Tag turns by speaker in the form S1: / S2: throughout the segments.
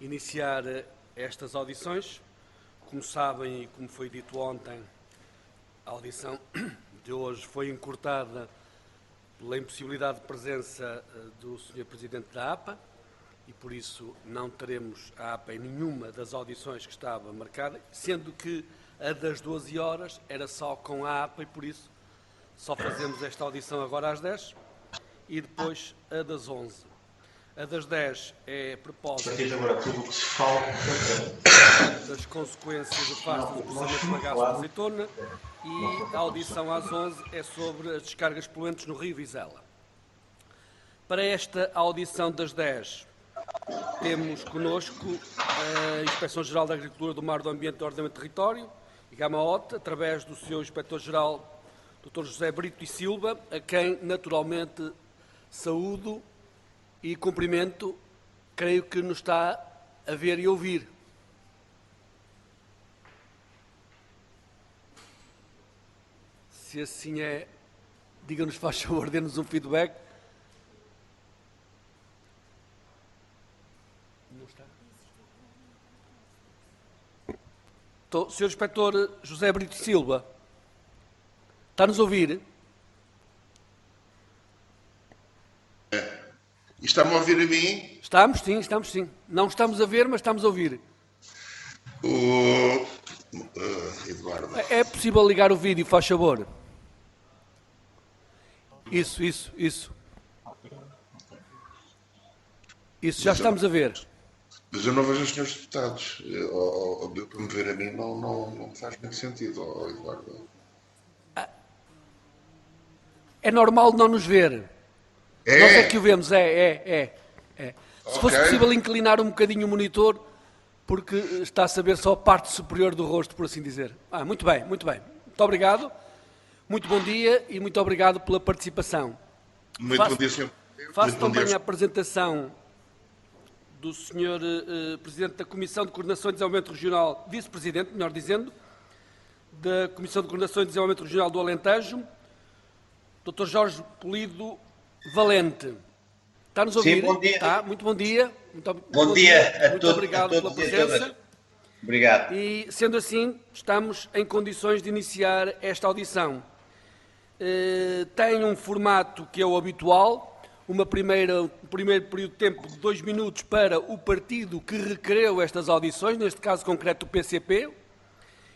S1: iniciar estas audições. Como sabem e como foi dito ontem, a audição de hoje foi encurtada pela impossibilidade de presença do Sr. Presidente da APA e, por isso, não teremos a APA em nenhuma das audições que estava marcada, sendo que a das 12 horas era só com a APA e, por isso, só fazemos esta audição agora às 10 e depois a das 11. A das 10 é a propósito das consequências do FAST do processamento de bagaço de azeitona e a audição às 11 é sobre as descargas poluentes no Rio Vizela. Para esta audição das 10 temos connosco a Inspeção-Geral da Agricultura, do Mar, do Ambiente e do Ordenamento do Território, IGAMAOT, através do Sr. Inspetor-Geral Dr. José Brito e Silva, a quem naturalmente saúdo e cumprimento, creio que nos está a ver e ouvir. Se assim é, diga-nos, faz favor, dê-nos um feedback. Não está? Sr. Inspetor José Brito Silva, está-nos a ouvir?
S2: Está-me a ouvir a mim?
S1: Estamos, sim, estamos, sim. Não estamos a ver, mas estamos a ouvir.
S2: Eduardo.
S1: É possível ligar o vídeo, faz favor? Isso. Isso, já estamos a ver.
S2: Mas eu não vejo os senhores deputados. Para me ver a mim não faz muito sentido, Eduardo.
S1: É normal não nos ver.
S2: É?
S1: Nós é que o vemos, é. Se fosse
S2: Ok.
S1: possível inclinar um bocadinho o monitor, porque está a saber só a parte superior do rosto, por assim dizer. Muito bem. Muito obrigado. Muito bom dia e muito obrigado pela participação.
S2: Muito bom dia, senhor.
S1: Faço
S2: Muito bom
S1: também
S2: dia.
S1: a apresentação do Sr. Presidente da Comissão de Coordenação e Desenvolvimento Regional, Vice-Presidente, melhor dizendo, da Comissão de Coordenação e Desenvolvimento Regional do Alentejo, Dr. Jorge Polido Valente. Está-nos a ouvir?
S3: Sim, bom dia.
S1: Tá, muito bom dia.
S3: Bom dia a
S1: Muito
S3: todos,
S1: obrigado
S3: a
S1: pela
S3: todos e a
S1: presença.
S3: todas. Obrigado.
S1: E, sendo assim, estamos em condições de iniciar esta audição. Tem um formato que é o habitual, um primeiro período de tempo de 2 minutos para o partido que requereu estas audições, neste caso concreto o PCP,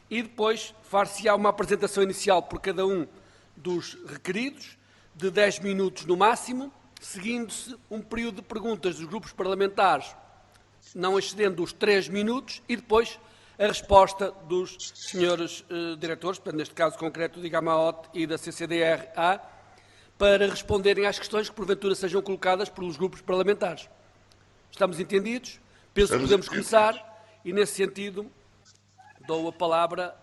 S1: e depois far-se-á uma apresentação inicial por cada um dos requeridos, de 10 minutos no máximo, seguindo-se um período de perguntas dos grupos parlamentares, não excedendo os 3 minutos, e depois a resposta dos senhores diretores, portanto, neste caso concreto do IGAMAOT e da CCDRA, para responderem às questões que porventura sejam colocadas pelos grupos parlamentares. Estamos entendidos? Penso que podemos começar e, nesse sentido, dou a palavra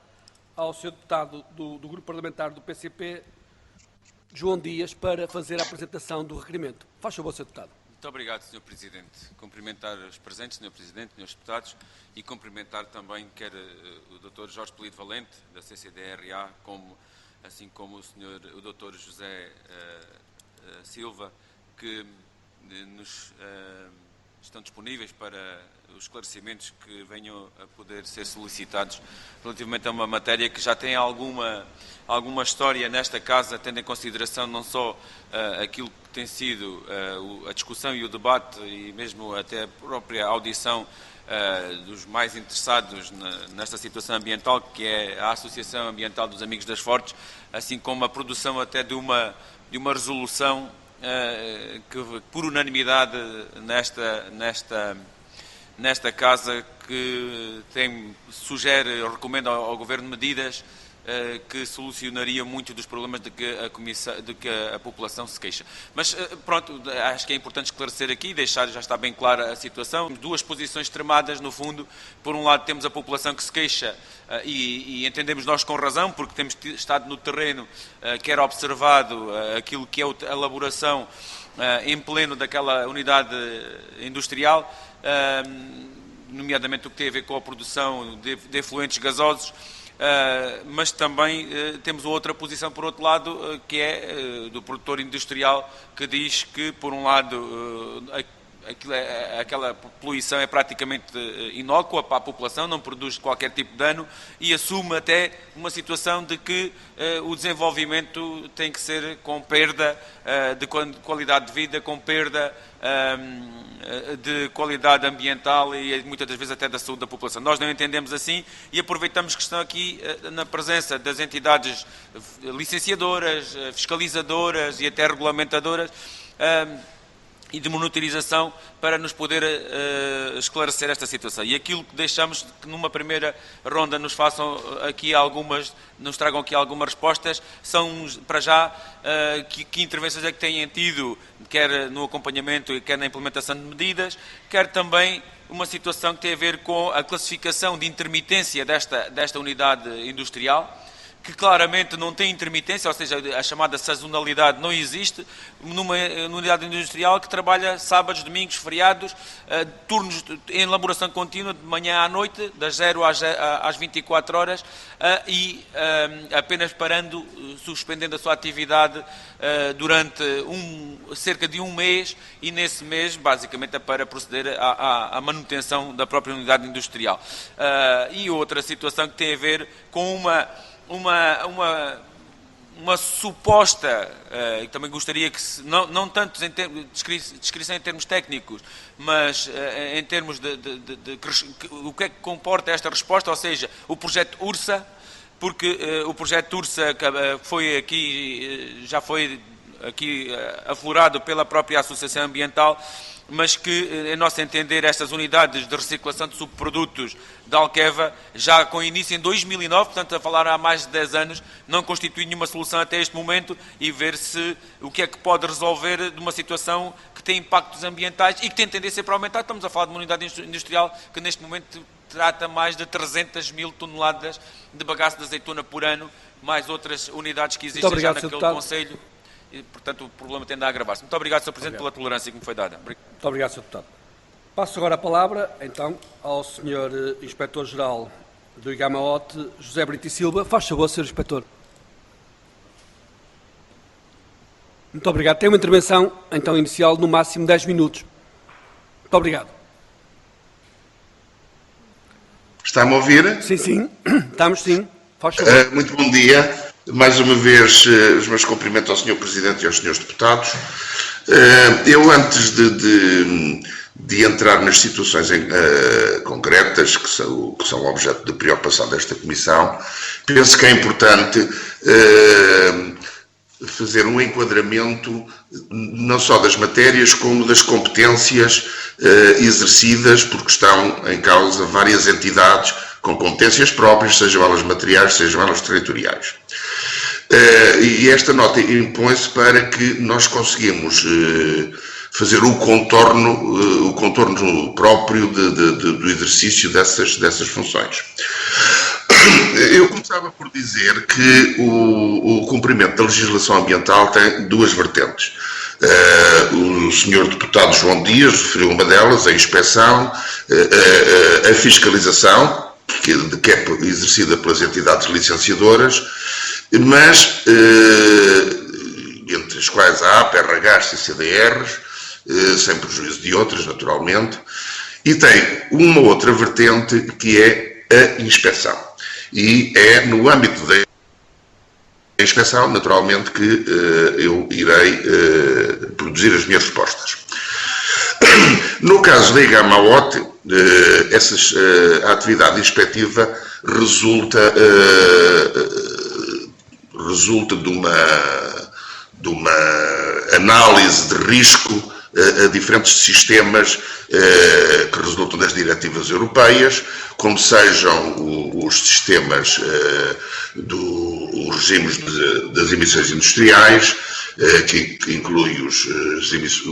S1: ao Sr. Deputado do Grupo Parlamentar do PCP, João Dias, para fazer a apresentação do requerimento. Faz favor, Sr. Deputado.
S4: Muito obrigado, Sr. Presidente. Cumprimentar os presentes, Sr. Presidente, Srs. Deputados, e cumprimentar também quer o Dr. Jorge Polido Valente, da CCDRA, assim como o Dr. José Silva, que nos estão disponíveis para os esclarecimentos que venham a poder ser solicitados relativamente a uma matéria que já tem alguma história nesta Casa, tendo em consideração não só aquilo que tem sido a discussão e o debate e mesmo até a própria audição dos mais interessados nesta situação ambiental, que é a Associação Ambiental dos Amigos das Fortes, assim como a produção até de uma resolução que, por unanimidade nesta Casa, que sugere, recomenda ao Governo medidas que solucionaria muito dos problemas de que a população se queixa. Mas, pronto, acho que é importante esclarecer aqui, já está bem clara a situação. Duas posições extremadas, no fundo. Por um lado, temos a população que se queixa, e entendemos nós com razão, porque temos estado no terreno, quer observado aquilo que é a elaboração em pleno daquela unidade industrial, nomeadamente o que tem a ver com a produção de efluentes gasosos, mas também temos outra posição, por outro lado, que é do produtor industrial, que diz que, por um lado, aquela poluição é praticamente inócua para a população, não produz qualquer tipo de dano e assume até uma situação de que o desenvolvimento tem que ser com perda de qualidade de vida, com perda de qualidade ambiental e muitas das vezes até da saúde da população. Nós não entendemos assim e aproveitamos que estão aqui na presença das entidades licenciadoras, fiscalizadoras e até regulamentadoras e de monitorização para nos poder esclarecer esta situação. E aquilo que deixamos que numa primeira ronda nos façam aqui nos tragam aqui algumas respostas, são para já que intervenções é que têm tido, quer no acompanhamento, quer na implementação de medidas, quer também uma situação que tem a ver com a classificação de intermitência desta unidade industrial, que claramente não tem intermitência, ou seja, a chamada sazonalidade não existe, numa unidade industrial que trabalha sábados, domingos, feriados, turnos em elaboração contínua, de manhã à noite, das 0 às 24 horas, e apenas parando, suspendendo a sua atividade durante cerca de um mês, e nesse mês, basicamente, é para proceder à manutenção da própria unidade industrial. E outra situação que tem a ver com uma suposta, e também gostaria que, não tanto em descrição em termos técnicos, mas em termos de o que é que comporta esta resposta, ou seja, o projeto URSA, porque o projeto URSA já foi aqui aflorado pela própria Associação Ambiental, mas que, em nosso entender, estas unidades de reciclação de subprodutos da Alqueva, já com início em 2009, portanto a falar há mais de 10 anos, não constitui nenhuma solução até este momento, e ver o que é que pode resolver de uma situação que tem impactos ambientais e que tem tendência para aumentar. Estamos a falar de uma unidade industrial que neste momento trata mais de 300 mil toneladas de bagaço de azeitona por ano, mais outras unidades que existem já naquele concelho. E, portanto, o problema tende a agravar-se. Muito obrigado, Sr. Presidente, pela tolerância que me foi dada.
S1: Muito obrigado, Sr. Deputado. Passo agora a palavra, então, ao Sr. Inspetor-Geral do IGAMAOT, José Brito e Silva. Faz favor, Sr. Inspetor. Muito obrigado. Tem uma intervenção, então, inicial, no máximo 10 minutos. Muito obrigado.
S2: Está-me a ouvir?
S1: Sim, sim. Estamos, sim. Faz favor.
S2: Muito bom dia. Mais uma vez, os meus cumprimentos ao Sr. Presidente e aos Srs. Deputados. Eu, antes de entrar nas situações concretas que são objeto de preocupação desta Comissão, penso que é importante fazer um enquadramento não só das matérias, como das competências exercidas, porque estão em causa várias entidades com competências próprias, sejam elas materiais, sejam elas territoriais. E esta nota impõe-se para que nós conseguimos fazer o contorno próprio do exercício dessas funções. Eu começava por dizer que o cumprimento da legislação ambiental tem duas vertentes. O Sr. Deputado João Dias referiu uma delas, a inspeção, a fiscalização, que é exercida pelas entidades licenciadoras, mas entre as quais a APA, RHs e CDRs, sem prejuízo de outras, naturalmente, e tem uma outra vertente que é a inspeção. E é no âmbito da inspeção, naturalmente, que eu irei produzir as minhas respostas. No caso da IGAMAOT, a atividade inspectiva resulta de uma análise de risco a diferentes sistemas que resultam das diretivas europeias, como sejam os sistemas os regimes das emissões industriais, que inclui os regimes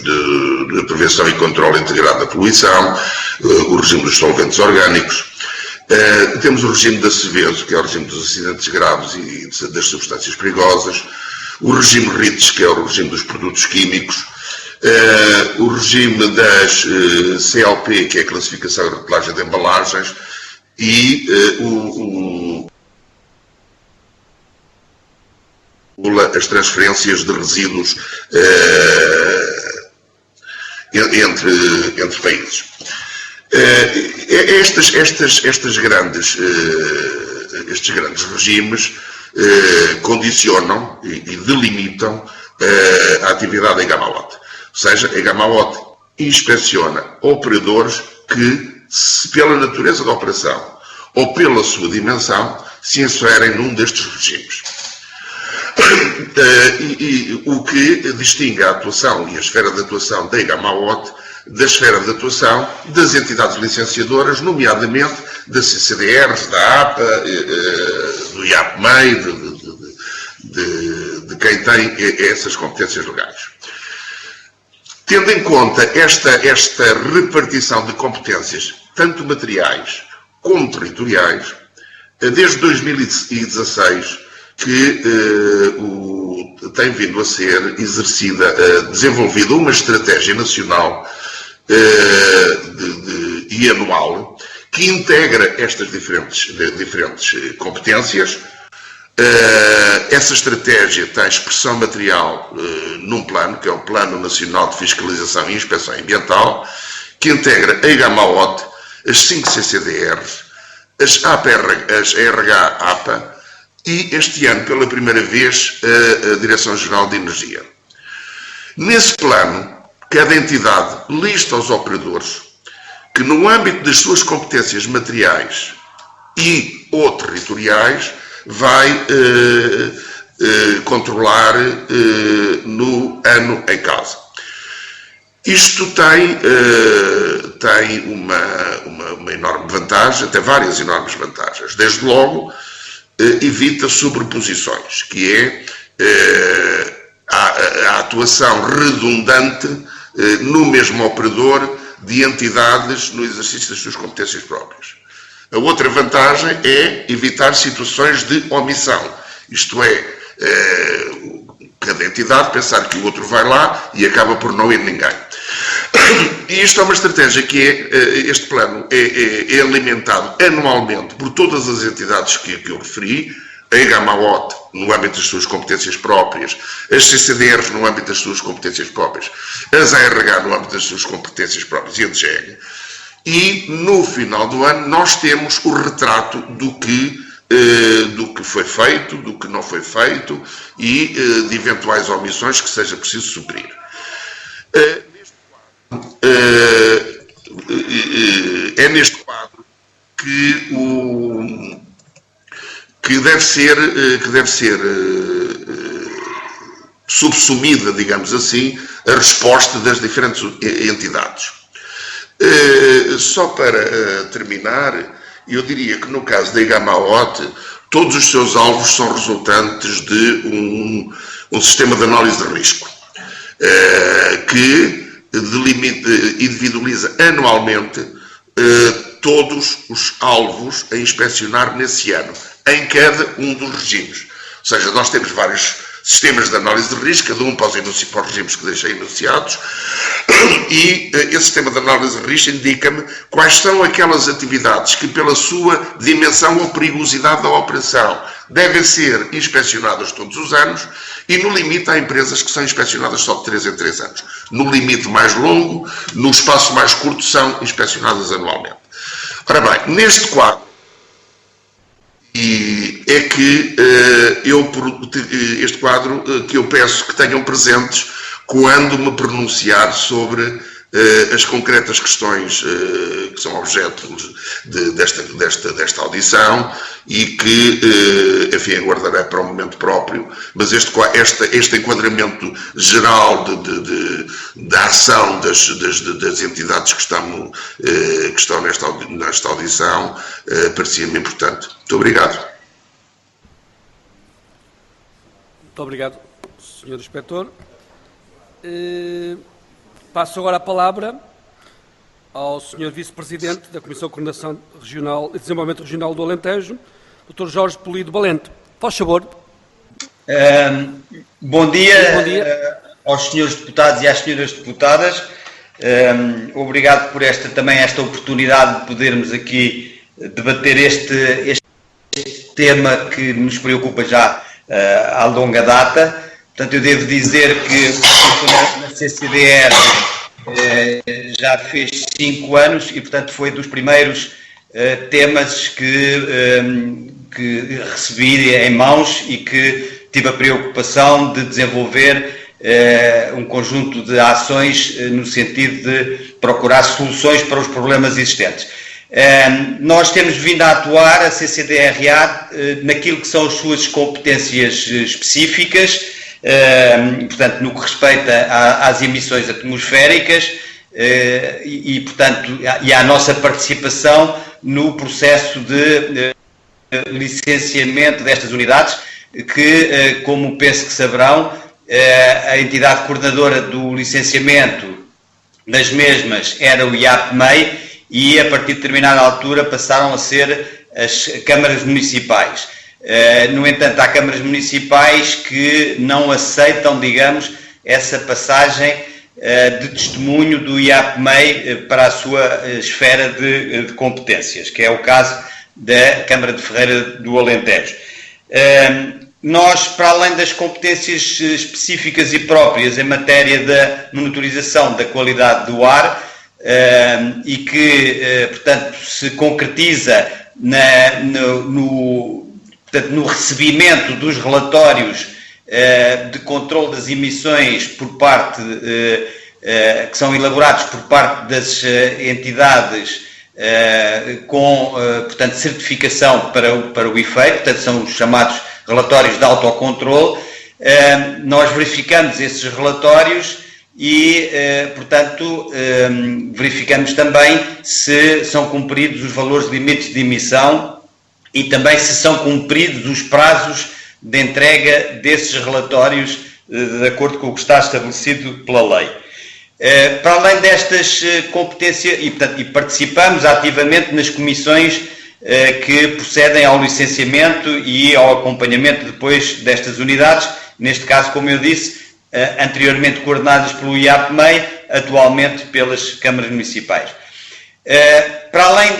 S2: de prevenção e controle integrado da poluição, o regime dos solventes orgânicos. Temos o regime de Acevedo, que é o regime dos acidentes graves e das substâncias perigosas, o regime REACH, que é o regime dos produtos químicos, o regime das CLP, que é a classificação e rotulagem de embalagens, e as transferências de resíduos entre países. Estes grandes regimes condicionam e delimitam a atividade da Gamaot. Ou seja, a Gamaot inspeciona operadores que, pela natureza da operação ou pela sua dimensão, se inserem num destes regimes. O que distingue a atuação e a esfera de atuação da Gamaot da esfera de atuação das entidades licenciadoras, nomeadamente das CCDRs, da APA, do IAPMEI, de quem tem essas competências legais. Tendo em conta esta repartição de competências, tanto materiais como territoriais, desde 2016 que tem vindo a ser desenvolvida uma estratégia nacional e anual que integra estas diferentes competências. Essa estratégia tem expressão material num plano, que é o Plano Nacional de Fiscalização e Inspeção Ambiental, que integra a Gamaot, as 5 CCDRs, as RH-APA e, este ano, pela primeira vez, a Direção-Geral de Energia. Nesse plano, cada entidade lista aos operadores que, no âmbito das suas competências materiais e ou territoriais, vai controlar no ano em causa. Isto tem uma enorme vantagem, tem várias enormes vantagens. Desde logo, evita sobreposições, que é a atuação redundante no mesmo operador de entidades no exercício das suas competências próprias. A outra vantagem é evitar situações de omissão, isto é, cada entidade pensar que o outro vai lá e acaba por não ir ninguém. E isto é uma estratégia que este plano é alimentado anualmente por todas as entidades que eu referi, a Gamaot no âmbito das suas competências próprias, as CCDRs no âmbito das suas competências próprias, as ARH no âmbito das suas competências próprias e a DGEG. E no final do ano nós temos o retrato do que foi feito, do que não foi feito e de eventuais omissões que seja preciso suprir. É neste quadro que deve ser subsumida, digamos assim, a resposta das diferentes entidades. Só para terminar, eu diria que no caso da Gamaot, todos os seus alvos são resultantes de um sistema de análise de risco, que individualiza anualmente todos os alvos a inspecionar nesse ano, em cada um dos regimes. Ou seja, nós temos vários sistemas de análise de risco, cada um para os regimes que deixei enunciados, e esse sistema de análise de risco indica-me quais são aquelas atividades que, pela sua dimensão ou perigosidade da operação, devem ser inspecionadas todos os anos, e no limite há empresas que são inspecionadas só de 3 em 3 anos. No limite mais longo, no espaço mais curto, são inspecionadas anualmente. Ora bem, neste quadro, e é que este quadro que eu peço que tenham presentes quando me pronunciar sobre as concretas questões que são objeto desta audição e que, enfim, aguardarei para um momento próprio, mas este enquadramento geral da ação das entidades que estão nesta audição parecia-me importante. Muito obrigado.
S1: Muito obrigado, Sr. Inspetor. Passo agora a palavra ao Sr. Vice-Presidente da Comissão de Coordenação Regional e Desenvolvimento Regional do Alentejo, Dr. Jorge Polido Valente. Faz favor.
S3: Bom dia aos senhores deputados e às senhoras deputadas. Obrigado por esta oportunidade de podermos aqui debater este tema que nos preocupa já há longa data. Portanto, eu devo dizer que na CCDR já fez 5 anos e, portanto, foi dos primeiros temas que recebi em mãos e que tive a preocupação de desenvolver um conjunto de ações no sentido de procurar soluções para os problemas existentes. Nós temos vindo a atuar, a CCDRA, naquilo que são as suas competências específicas, portanto, no que respeita às emissões atmosféricas portanto, e à nossa participação no processo de licenciamento destas unidades, que, como penso que saberão, a entidade coordenadora do licenciamento das mesmas era o IAPMEI e, a partir de determinada altura, passaram a ser as câmaras municipais. No entanto, há câmaras municipais que não aceitam, digamos, essa passagem de testemunho do IAPMEI para a sua esfera de competências, que é o caso da Câmara de Ferreira do Alentejo. Nós, para além das competências específicas e próprias em matéria da monitorização da qualidade do ar, e que, portanto, se concretiza no recebimento dos relatórios de controle das emissões por parte, que são elaborados por parte das entidades com, portanto, certificação para o efeito, portanto, são os chamados relatórios de autocontrole. Nós verificamos esses relatórios e, portanto, verificamos também se são cumpridos os valores limites de emissão e também se são cumpridos os prazos de entrega desses relatórios de acordo com o que está estabelecido pela lei. Para além destas competências, e participamos ativamente nas comissões que procedem ao licenciamento e ao acompanhamento depois destas unidades, neste caso, como eu disse, anteriormente coordenadas pelo IAPMEI, atualmente pelas câmaras municipais. Para além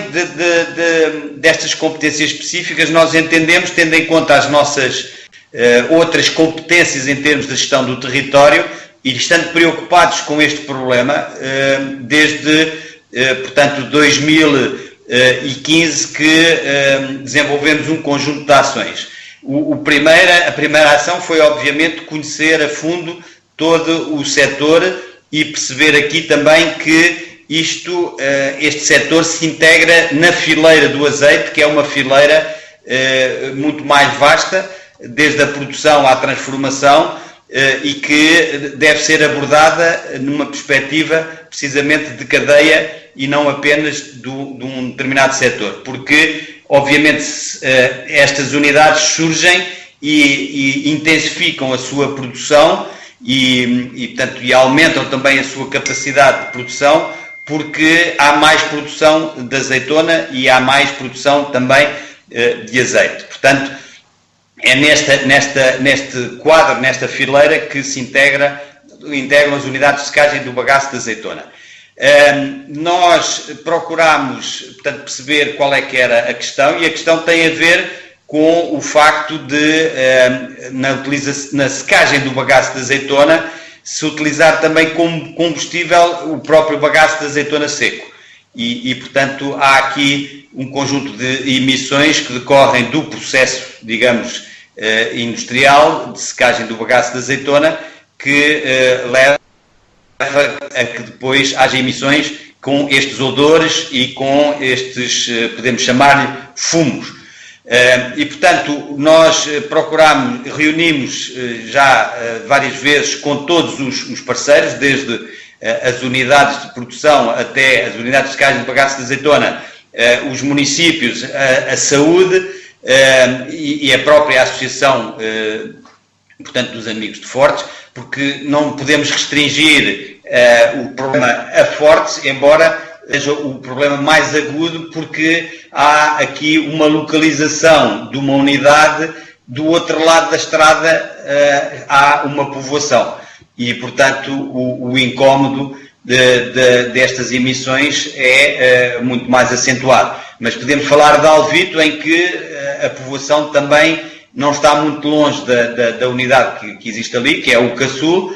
S3: destas competências específicas, nós entendemos, tendo em conta as nossas outras competências em termos de gestão do território, e estando preocupados com este problema, desde, portanto, 2015 que desenvolvemos um conjunto de ações. A primeira ação foi, obviamente, conhecer a fundo todo o setor e perceber aqui também que este setor se integra na fileira do azeite, que é uma fileira muito mais vasta, desde a produção à transformação, e que deve ser abordada numa perspectiva precisamente de cadeia e não apenas de um determinado setor, porque obviamente estas unidades surgem e intensificam a sua produção portanto, e aumentam também a sua capacidade de produção, porque há mais produção de azeitona e há mais produção também de azeite. Portanto, é neste quadro, nesta fileira, que se integram as unidades de secagem do bagaço de azeitona. Nós procurámos, portanto, perceber qual é que era a questão, e a questão tem a ver com o facto de, na secagem do bagaço de azeitona, se utilizar também como combustível o próprio bagaço de azeitona seco. Portanto, há aqui um conjunto de emissões que decorrem do processo, digamos, industrial de secagem do bagaço de azeitona, que leva a que depois haja emissões com estes odores e com estes, podemos chamar-lhe, fumos. Portanto, nós reunimos já várias vezes com todos os parceiros, desde as unidades de produção até as unidades de secagem do bagaço de azeitona, os municípios, a saúde e a própria associação, portanto, dos Amigos de Fortes, porque não podemos restringir o problema a Fortes, embora seja o problema mais agudo, porque há aqui uma localização de uma unidade, do outro lado da estrada há uma povoação e, portanto, o incómodo destas emissões é muito mais acentuado. Mas podemos falar de Alvito, em que a povoação também não está muito longe da unidade que existe ali, que é o Caçul,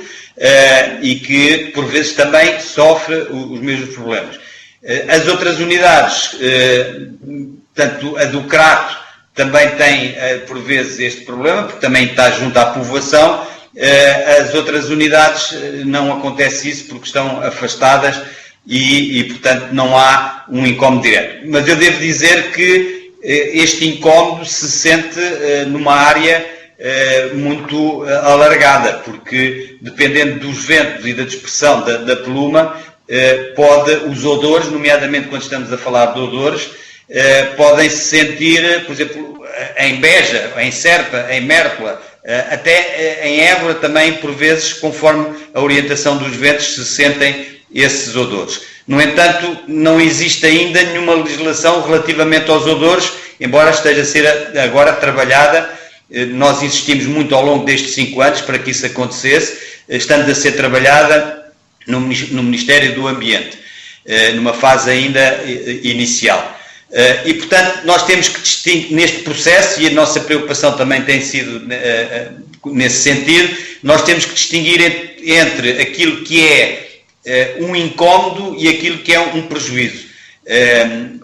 S3: e que, por vezes, também sofre os mesmos problemas. As outras unidades, tanto a do Crato, também tem, por vezes, este problema, porque também está junto à povoação. As outras unidades não acontece isso porque estão afastadas e, portanto, não há um incómodo direto. Mas eu devo dizer que este incómodo se sente numa área muito alargada, porque, dependendo dos ventos e da dispersão da pluma, os odores, nomeadamente quando estamos a falar de odores, podem-se sentir, por exemplo, em Beja, em Serpa, em Mértola, até em Évora também, por vezes, conforme a orientação dos ventos, se sentem esses odores. No entanto, não existe ainda nenhuma legislação relativamente aos odores, embora esteja a ser agora trabalhada. Nós insistimos muito ao longo destes 5 anos para que isso acontecesse, estando a ser trabalhada no Ministério do Ambiente, numa fase ainda inicial. E, portanto, nós temos que distinguir neste processo, e a nossa preocupação também tem sido nesse sentido, nós temos que distinguir entre aquilo que é um incómodo e aquilo que é um prejuízo.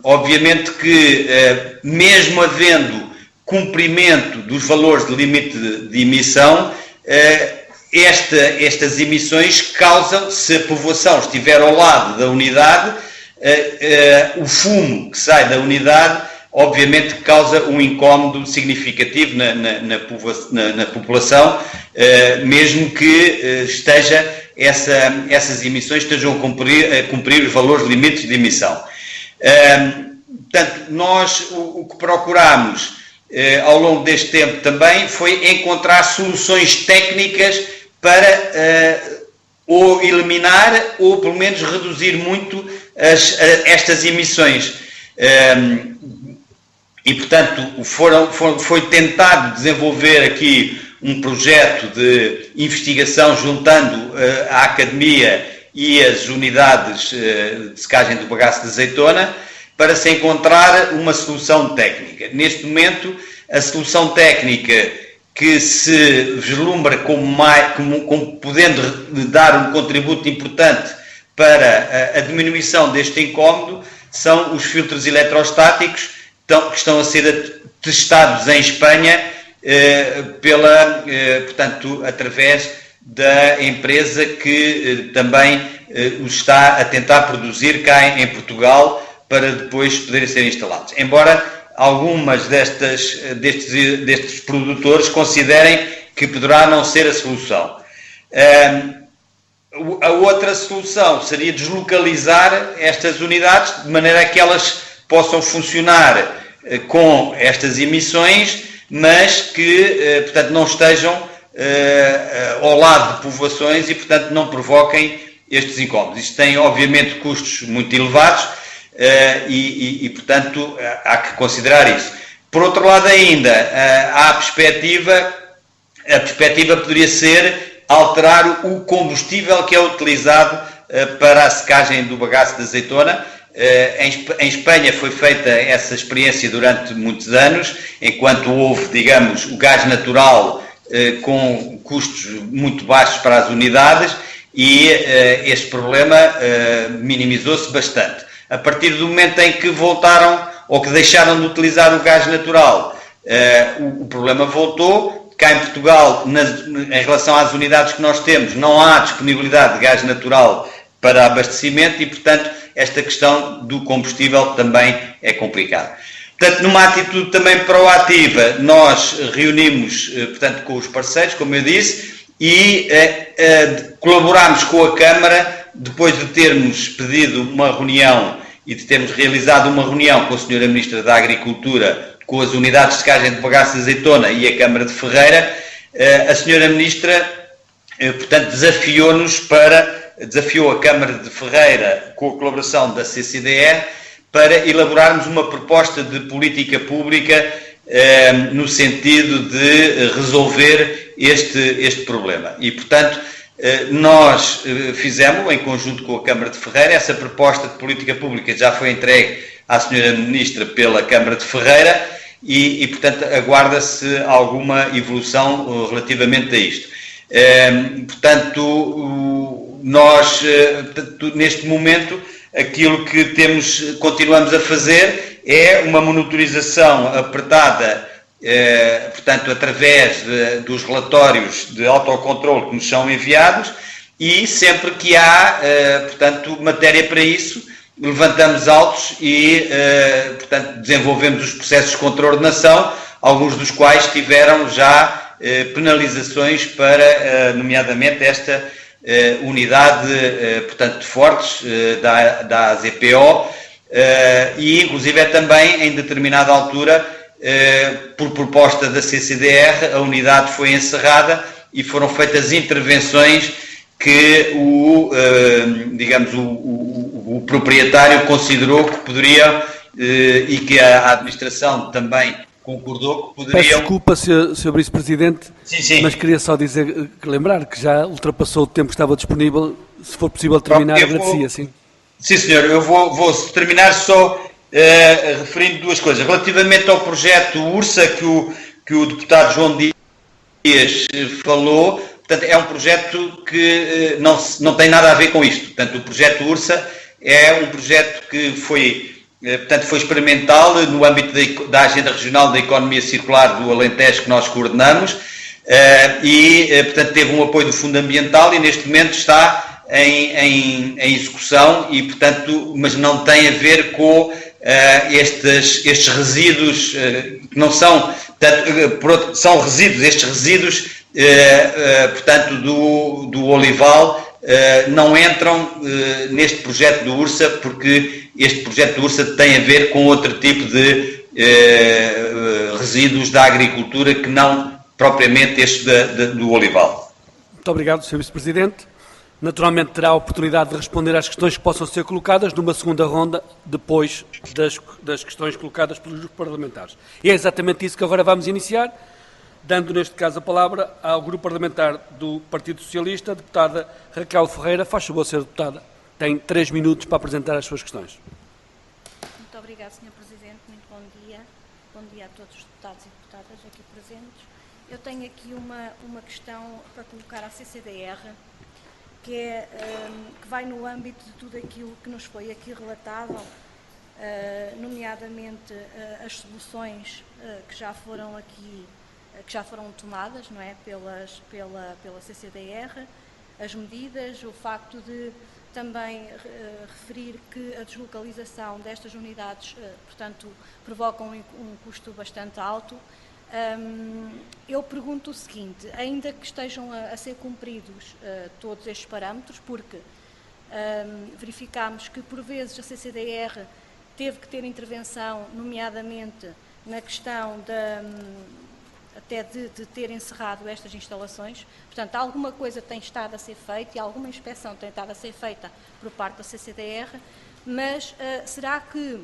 S3: Obviamente que, mesmo havendo cumprimento dos valores de limite de emissão, estas emissões causam, se a povoação estiver ao lado da unidade, o fumo que sai da unidade, obviamente, causa um incómodo significativo na população, mesmo que essas emissões estejam a cumprir os valores limites de emissão. Portanto, nós o que procuramos ao longo deste tempo também foi encontrar soluções técnicas para ou eliminar ou pelo menos reduzir muito estas emissões. E, portanto, foi tentado desenvolver aqui um projeto de investigação juntando a Academia e as unidades de secagem do bagaço de azeitona para se encontrar uma solução técnica. Neste momento, a solução técnica que se vislumbra como podendo dar um contributo importante para a diminuição deste incómodo são os filtros eletrostáticos que estão a ser testados em Espanha portanto, através da empresa que também os está a tentar produzir cá em Portugal para depois poderem ser instalados. Embora algumas destes produtores considerem que poderá não ser a solução. A outra solução seria deslocalizar estas unidades de maneira a que elas possam funcionar com estas emissões, mas que, portanto, não estejam ao lado de povoações e, portanto, não provoquem estes incómodos. Isto tem, obviamente, custos muito elevados e, portanto, há que considerar isso. Por outro lado ainda, há a perspectiva poderia ser alterar o combustível que é utilizado para a secagem do bagaço de azeitona. Em Espanha foi feita essa experiência durante muitos anos, enquanto houve, digamos, o gás natural com custos muito baixos para as unidades e este problema minimizou-se bastante. A partir do momento em que voltaram ou que deixaram de utilizar o gás natural, o problema voltou. Cá em Portugal, em relação às unidades que nós temos, não há disponibilidade de gás natural para abastecimento e, portanto, esta questão do combustível também é complicada. Portanto, numa atitude também proativa, nós reunimos, portanto, com os parceiros, como eu disse, e colaboramos com a Câmara, depois de termos pedido uma reunião e de termos realizado uma reunião com a Sra. Ministra da Agricultura, com as unidades de secagem de bagaço de azeitona e a Câmara de Ferreira, a Sra. Ministra, portanto, desafiou a Câmara de Ferreira, com a colaboração da CCDR, para elaborarmos uma proposta de política pública no sentido de resolver este problema. E, portanto, nós fizemos, em conjunto com a Câmara de Ferreira, essa proposta de política pública já foi entregue à Sra. Ministra pela Câmara de Ferreira e portanto, aguarda-se alguma evolução relativamente a isto. Portanto, nós, neste momento, aquilo que continuamos a fazer é uma monitorização apertada, portanto, através dos relatórios de autocontrole que nos são enviados, e sempre que há, portanto, matéria para isso, levantamos autos e, portanto, desenvolvemos os processos de contraordenação, alguns dos quais tiveram já penalizações para, nomeadamente, esta unidade, portanto, de Fortes, da AZPO, e, inclusive, também, em determinada altura, por proposta da CCDR, a unidade foi encerrada e foram feitas intervenções que o proprietário considerou que poderiam, e que a administração também concordou que poderiam...
S1: Peço desculpa, Sr. Vice-Presidente,
S3: Sim.
S1: Mas queria só lembrar que já ultrapassou o tempo que estava disponível. Se for possível terminar, agradecia, sim.
S3: Sim, senhor. Eu vou terminar só referindo duas coisas. Relativamente ao projeto URSA que o deputado João Dias falou, portanto, é um projeto que não tem nada a ver com isto. Portanto, o projeto URSA é um projeto que foi experimental no âmbito da Agenda Regional da Economia Circular do Alentejo, que nós coordenamos, portanto, teve um apoio do Fundo Ambiental e, neste momento, está em execução, e, portanto, mas não tem a ver com estes resíduos, que não são, portanto, são resíduos, estes resíduos, portanto, do olival, não entram neste projeto do URSA, porque este projeto do URSA tem a ver com outro tipo de resíduos da agricultura que não propriamente este do olival.
S1: Muito obrigado, Sr. Vice-Presidente. Naturalmente terá a oportunidade de responder às questões que possam ser colocadas numa segunda ronda, depois das questões colocadas pelos grupos parlamentares. E é exatamente isso que agora vamos iniciar, dando neste caso a palavra ao grupo parlamentar do Partido Socialista, a deputada Raquel Ferreira. Faz favor, Sra. Deputada, tem 3 minutos para apresentar as suas questões.
S5: Muito obrigada, Sr. Presidente. Muito bom dia. Bom dia a todos os deputados e deputadas aqui presentes. Eu tenho aqui uma questão para colocar à CCDR, que vai no âmbito de tudo aquilo que nos foi aqui relatado, nomeadamente as soluções que já foram tomadas, não é, pela CCDR, as medidas, o facto de também referir que a deslocalização destas unidades, portanto, provoca um custo bastante alto. Eu pergunto o seguinte: ainda que estejam a ser cumpridos todos estes parâmetros, porque verificámos que por vezes a CCDR teve que ter intervenção, nomeadamente na questão até de ter encerrado estas instalações, portanto, alguma coisa tem estado a ser feita e alguma inspeção tem estado a ser feita por parte da CCDR, mas será que,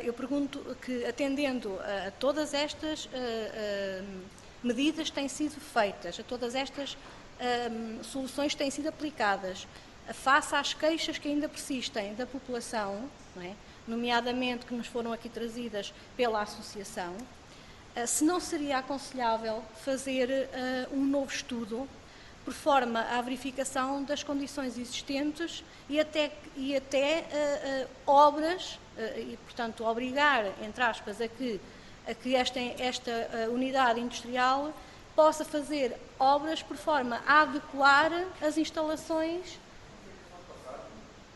S5: eu pergunto, que atendendo a todas estas medidas que têm sido feitas, a todas estas soluções que têm sido aplicadas, face às queixas que ainda persistem da população, não é? Nomeadamente que nos foram aqui trazidas pela associação, se não seria aconselhável fazer um novo estudo por forma à verificação das condições existentes e até obras, e portanto obrigar, entre aspas, a que esta unidade industrial possa fazer obras por forma a adequar as instalações.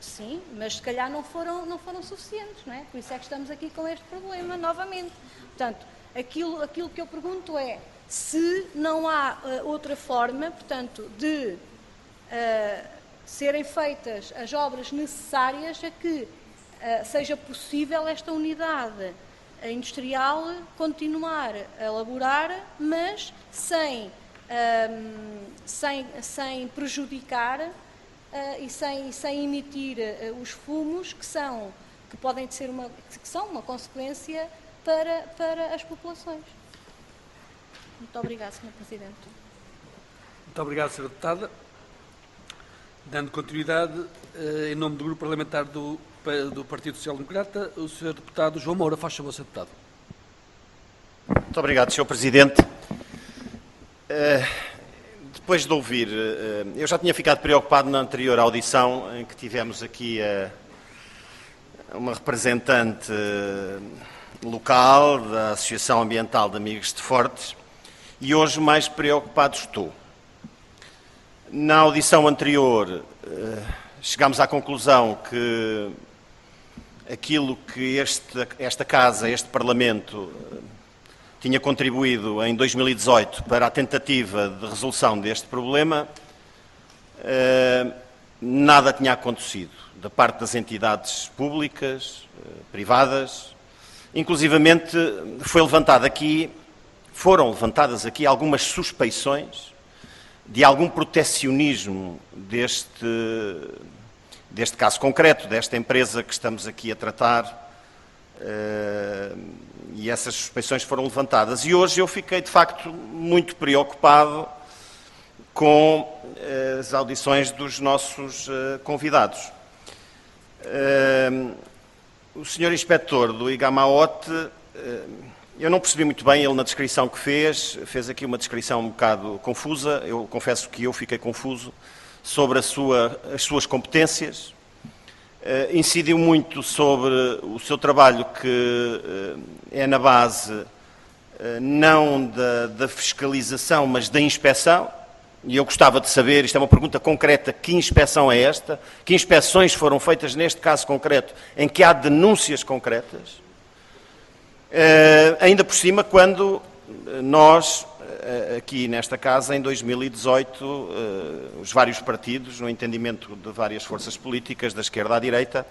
S5: Sim, mas se calhar não foram suficientes, não é? Por isso é que estamos aqui com este problema novamente. Portanto, aquilo que eu pergunto é se não há outra forma, portanto, de serem feitas as obras necessárias a que seja possível esta unidade industrial continuar a elaborar, mas sem prejudicar e sem emitir os fumos que são uma consequência para as populações. Muito obrigada, Sr. Presidente.
S1: Muito obrigado, Sra. Deputada. Dando continuidade, em nome do Grupo Parlamentar do Partido Social Democrata, o Sr. Deputado João Moura. Faz favor, Sr. Deputado.
S6: Muito obrigado, Sr. Presidente. depois de ouvir, eu já tinha ficado preocupado na anterior audição, em que tivemos aqui uma representante local da Associação Ambiental de Amigos de Fortes, e hoje mais preocupado estou. Na audição anterior, chegámos à conclusão que aquilo que esta Casa, este Parlamento, tinha contribuído em 2018 para a tentativa de resolução deste problema, nada tinha acontecido da parte das entidades públicas, privadas. Inclusivamente foram levantadas aqui algumas suspeições de algum protecionismo deste caso concreto, desta empresa que estamos aqui a tratar, e essas suspeições foram levantadas. E hoje eu fiquei, de facto, muito preocupado com as audições dos nossos convidados. O Sr. Inspetor do Igamaote, eu não percebi muito bem, ele na descrição que fez aqui uma descrição um bocado confusa, eu confesso que eu fiquei confuso sobre as suas competências, incidiu muito sobre o seu trabalho, que é na base não da fiscalização, mas da inspeção, e eu gostava de saber, isto é uma pergunta concreta, que inspeção é esta? Que inspeções foram feitas neste caso concreto, em que há denúncias concretas? Ainda por cima, quando nós, aqui nesta Casa, em 2018, os vários partidos, no entendimento de várias forças políticas, da esquerda à direita,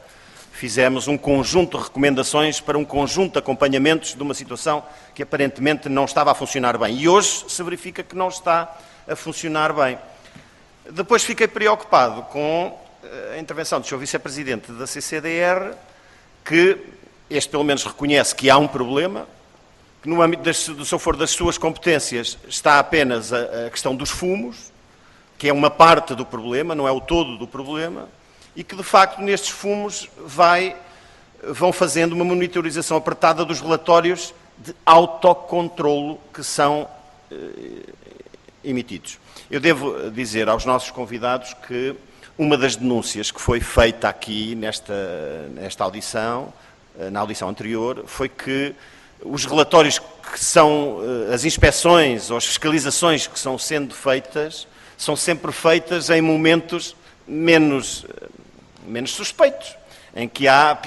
S6: fizemos um conjunto de recomendações para um conjunto de acompanhamentos de uma situação que aparentemente não estava a funcionar bem. E hoje se verifica que não está a funcionar bem. Depois fiquei preocupado com a intervenção do Sr. Vice-Presidente da CCDR, que este pelo menos reconhece que há um problema, que no âmbito das suas competências está apenas a questão dos fumos, que é uma parte do problema, não é o todo do problema, e que de facto nestes fumos vão fazendo uma monitorização apertada dos relatórios de autocontrolo que são emitidos. Eu devo dizer aos nossos convidados que uma das denúncias que foi feita aqui nesta audição, na audição anterior, foi que os relatórios que são, as inspeções ou as fiscalizações que são sendo feitas, são sempre feitas em momentos menos suspeitos, em que há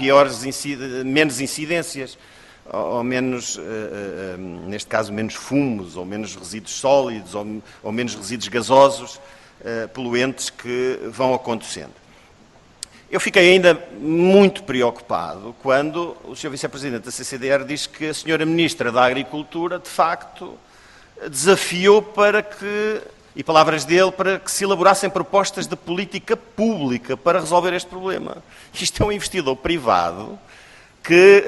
S6: menos incidências, ou menos, neste caso, menos fumos, ou menos resíduos sólidos, ou menos resíduos gasosos, poluentes que vão acontecendo. Eu fiquei ainda muito preocupado quando o Sr. Vice-Presidente da CCDR diz que a Sra. Ministra da Agricultura, de facto, desafiou para que, e palavras dele, para que se elaborassem propostas de política pública para resolver este problema. Isto é um investidor privado que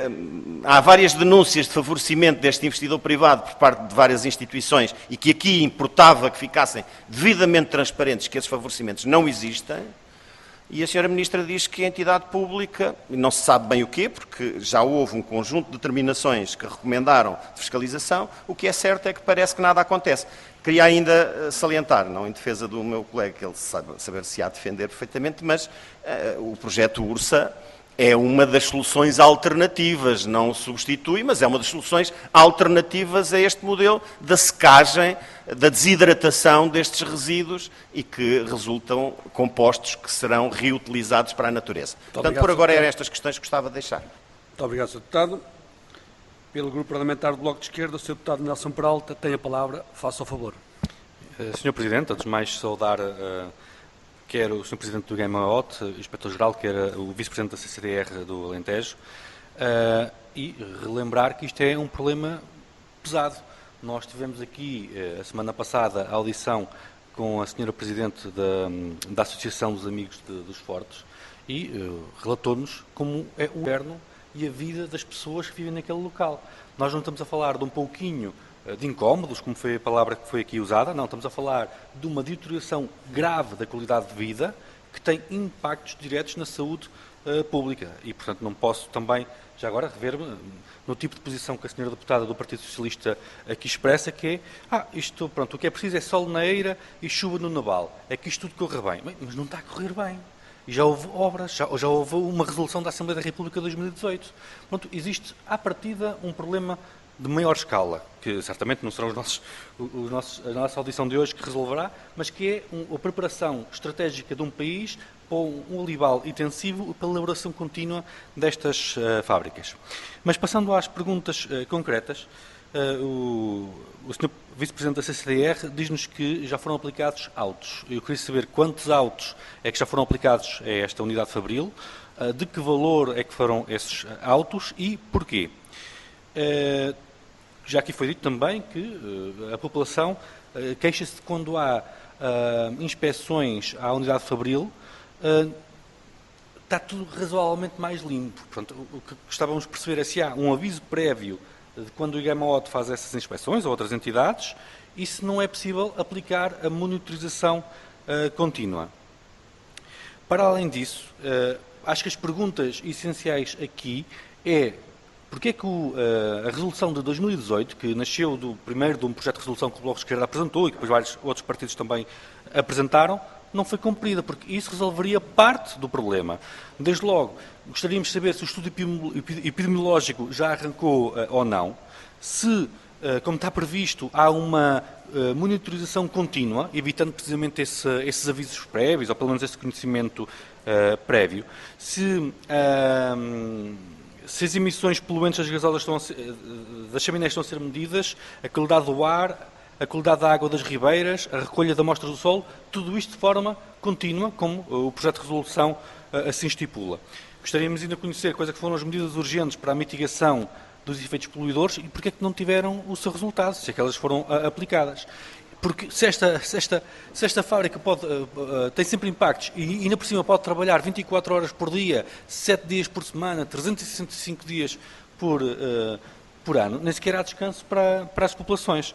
S6: há várias denúncias de favorecimento deste investidor privado por parte de várias instituições e que aqui importava que ficassem devidamente transparentes que esses favorecimentos não existem. E a Sra. Ministra diz que a entidade pública, e não se sabe bem o quê, porque já houve um conjunto de determinações que recomendaram fiscalização, o que é certo é que parece que nada acontece. Queria ainda salientar, não em defesa do meu colega, que ele saber-se-á defender perfeitamente, mas o projeto URSA é uma das soluções alternativas, não substitui, mas é uma das soluções alternativas a este modelo da secagem, da desidratação destes resíduos e que resultam compostos que serão reutilizados para a natureza. Portanto, por agora eram estas questões que gostava de deixar.
S1: Muito obrigado, Sr. Deputado. Pelo Grupo Parlamentar do Bloco de Esquerda, o Sr. Deputado Nelson Peralta tem a palavra. Faça o favor.
S7: Sr. Presidente, antes de mais saudar quer o Sr. Presidente do Igamaote, o Inspetor-Geral, quer o Vice-Presidente da CCDR do Alentejo, e relembrar que isto é um problema pesado. Nós tivemos aqui, a semana passada, a audição com a Sra. Presidente da Associação dos Amigos dos Fortes e relatou-nos como é o inverno e a vida das pessoas que vivem naquele local. Nós não estamos a falar de um pouquinho de incómodos, como foi a palavra que foi aqui usada, não, estamos a falar de uma deterioração grave da qualidade de vida que tem impactos diretos na saúde pública. E, portanto, não posso também, já agora, rever-me no tipo de posição que a senhora deputada do Partido Socialista aqui expressa, que é, isto, pronto, o que é preciso é sol na eira e chuva no naval. É que isto tudo corre bem. Mas não está a correr bem. E já houve obras, já houve uma resolução da Assembleia da República de 2018. Pronto, existe, à partida, um problema de maior escala, que certamente não serão a nossa audição de hoje que resolverá, mas que é a preparação estratégica de um país para um olival intensivo pela elaboração contínua destas fábricas. Mas passando às perguntas concretas, o Sr. Vice-Presidente da CCDR diz-nos que já foram aplicados autos. Eu queria saber quantos autos é que já foram aplicados a esta unidade fabril, de que valor é que foram esses autos e porquê. Já aqui foi dito também que a população queixa-se de quando há inspeções à unidade fabril, está tudo razoavelmente mais limpo. Portanto, o que gostávamos de perceber é se há um aviso prévio de quando o IGMOT faz essas inspeções ou outras entidades e se não é possível aplicar a monitorização contínua. Para além disso, acho que as perguntas essenciais aqui é porque é que a resolução de 2018, que nasceu primeiro de um projeto de resolução que o Bloco de Esquerda apresentou e que depois vários outros partidos também apresentaram, não foi cumprida, porque isso resolveria parte do problema. Desde logo, gostaríamos de saber se o estudo epidemiológico já arrancou ou não, se, como está previsto, há uma monitorização contínua, evitando precisamente esses avisos prévios, ou pelo menos esse conhecimento prévio, se as emissões poluentes das gasolas das chaminés estão a ser medidas, a qualidade do ar, a qualidade da água das ribeiras, a recolha de amostras do solo, tudo isto de forma contínua, como o projeto de resolução assim estipula. Gostaríamos ainda de conhecer quais é que foram as medidas urgentes para a mitigação dos efeitos poluidores e porque é que não tiveram o seu resultado, se é que elas foram aplicadas. Porque se esta fábrica tem sempre impactos e ainda por cima pode trabalhar 24 horas por dia, 7 dias por semana, 365 dias por ano, nem sequer há descanso para as populações.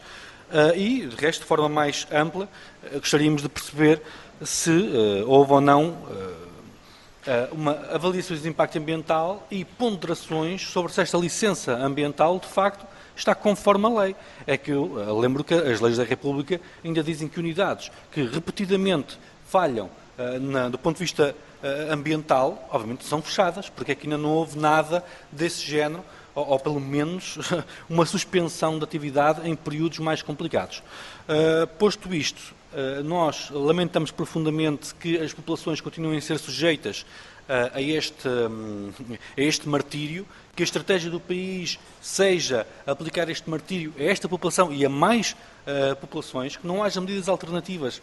S7: E, de resto, de forma mais ampla, gostaríamos de perceber se houve ou não uma avaliação de impacto ambiental e ponderações sobre se esta licença ambiental, de facto, está conforme a lei. É que eu lembro que as leis da República ainda dizem que unidades que repetidamente falham do ponto de vista ambiental, obviamente são fechadas, porque aqui ainda não houve nada desse género, ou pelo menos uma suspensão da atividade em períodos mais complicados. Posto isto, nós lamentamos profundamente que as populações continuem a ser sujeitas a este martírio, que a estratégia do país seja aplicar este martírio a esta população e a mais populações, que não haja medidas alternativas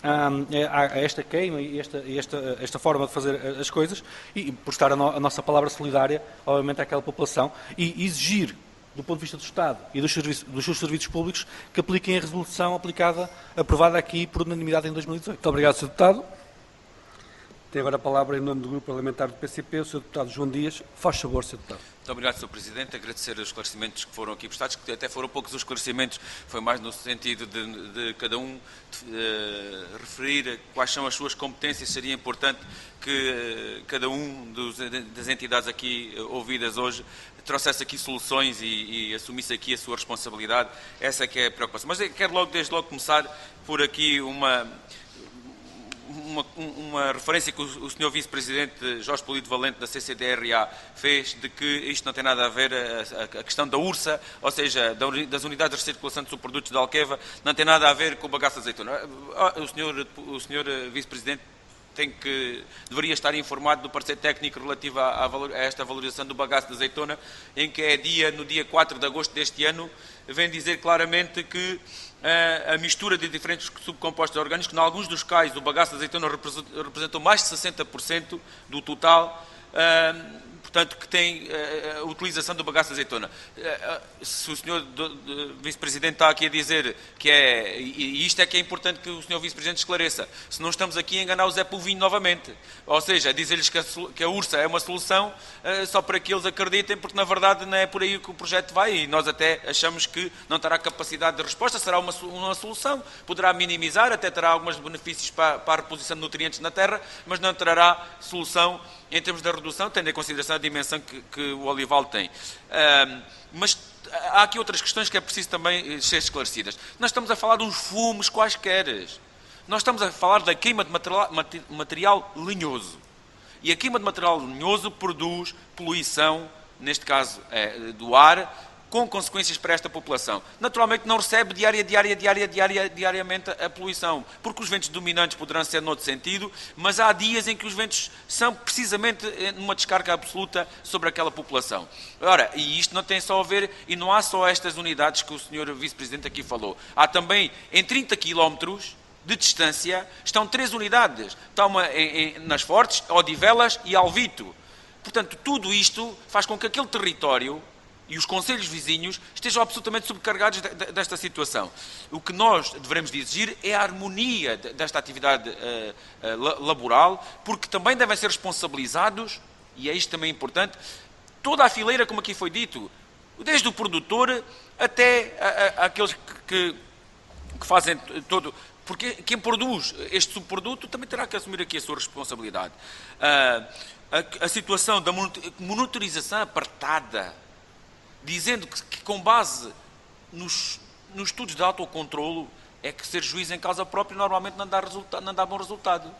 S7: a esta queima e esta forma de fazer as coisas e prestar a nossa palavra solidária, obviamente, àquela população e exigir, do ponto de vista do Estado e dos seus serviços públicos, que apliquem a resolução aprovada aqui por unanimidade em 2018.
S1: Muito obrigado, Sr. Deputado. Tem agora a palavra em nome do Grupo Parlamentar do PCP, o Sr. Deputado João Dias. Faz favor, Sr. Deputado.
S4: Muito obrigado, Sr. Presidente. Agradecer os esclarecimentos que foram aqui prestados, que até foram poucos os esclarecimentos, foi mais no sentido de cada um referir quais são as suas competências. Seria importante que cada um das entidades aqui ouvidas hoje trouxesse aqui soluções e assumisse aqui a sua responsabilidade. Essa que é a preocupação. Mas eu quero desde logo começar por aqui uma referência que o Sr. Vice-Presidente Jorge Polido Valente da CCDRA fez, de que isto não tem nada a ver, a questão da URSA, ou seja, das unidades de recirculação de subprodutos da Alqueva, não tem nada a ver com o bagaço de azeitona. O Sr. Vice-Presidente deveria estar informado do parecer técnico relativo a esta valorização do bagaço de azeitona, em que no dia 4 de agosto deste ano, vem dizer claramente que a mistura de diferentes subcompostos orgânicos, em alguns dos casos o bagaço de azeitona representou mais de 60% do total, portanto, que tem a utilização do bagaço de azeitona. Se o Sr. Vice-Presidente está aqui a dizer que e isto é que é importante que o Sr. Vice-Presidente esclareça, se não estamos aqui a enganar o Zé Povinho novamente, ou seja, dizer-lhes que a URSA é uma solução só para que eles acreditem, porque na verdade não é por aí que o projeto vai e nós até achamos que não terá capacidade de resposta, será uma solução, poderá minimizar, até terá alguns benefícios para a reposição de nutrientes na terra, mas não trará solução em termos da redução, tendo em consideração a dimensão que o olival tem. Mas há aqui outras questões que é preciso também ser esclarecidas. Nós estamos a falar de uns fumos quaisquer. Nós estamos a falar da queima de material lenhoso. E a queima de material lenhoso produz poluição, neste caso do ar, com consequências para esta população. Naturalmente não recebe diariamente a poluição, porque os ventos dominantes poderão ser noutro sentido, mas há dias em que os ventos são precisamente numa descarga absoluta sobre aquela população. Ora, e isto não tem só a ver, e não há só estas unidades que o Sr. Vice-Presidente aqui falou. Há também, em 30 quilómetros de distância, estão 3 unidades. Está uma nas Fortes, Odivelas e Alvito. Portanto, tudo isto faz com que aquele território e os concelhos vizinhos estejam absolutamente subcarregados desta situação. O que nós devemos de exigir é a harmonia desta atividade laboral, porque também devem ser responsabilizados, e é isto também importante, toda a fileira, como aqui foi dito, desde o produtor até aqueles que fazem todo... Porque quem produz este subproduto também terá que assumir aqui a sua responsabilidade. A situação da monitorização apartada, dizendo que com base nos estudos de autocontrolo é que ser juiz em causa própria normalmente não dá bom resultado.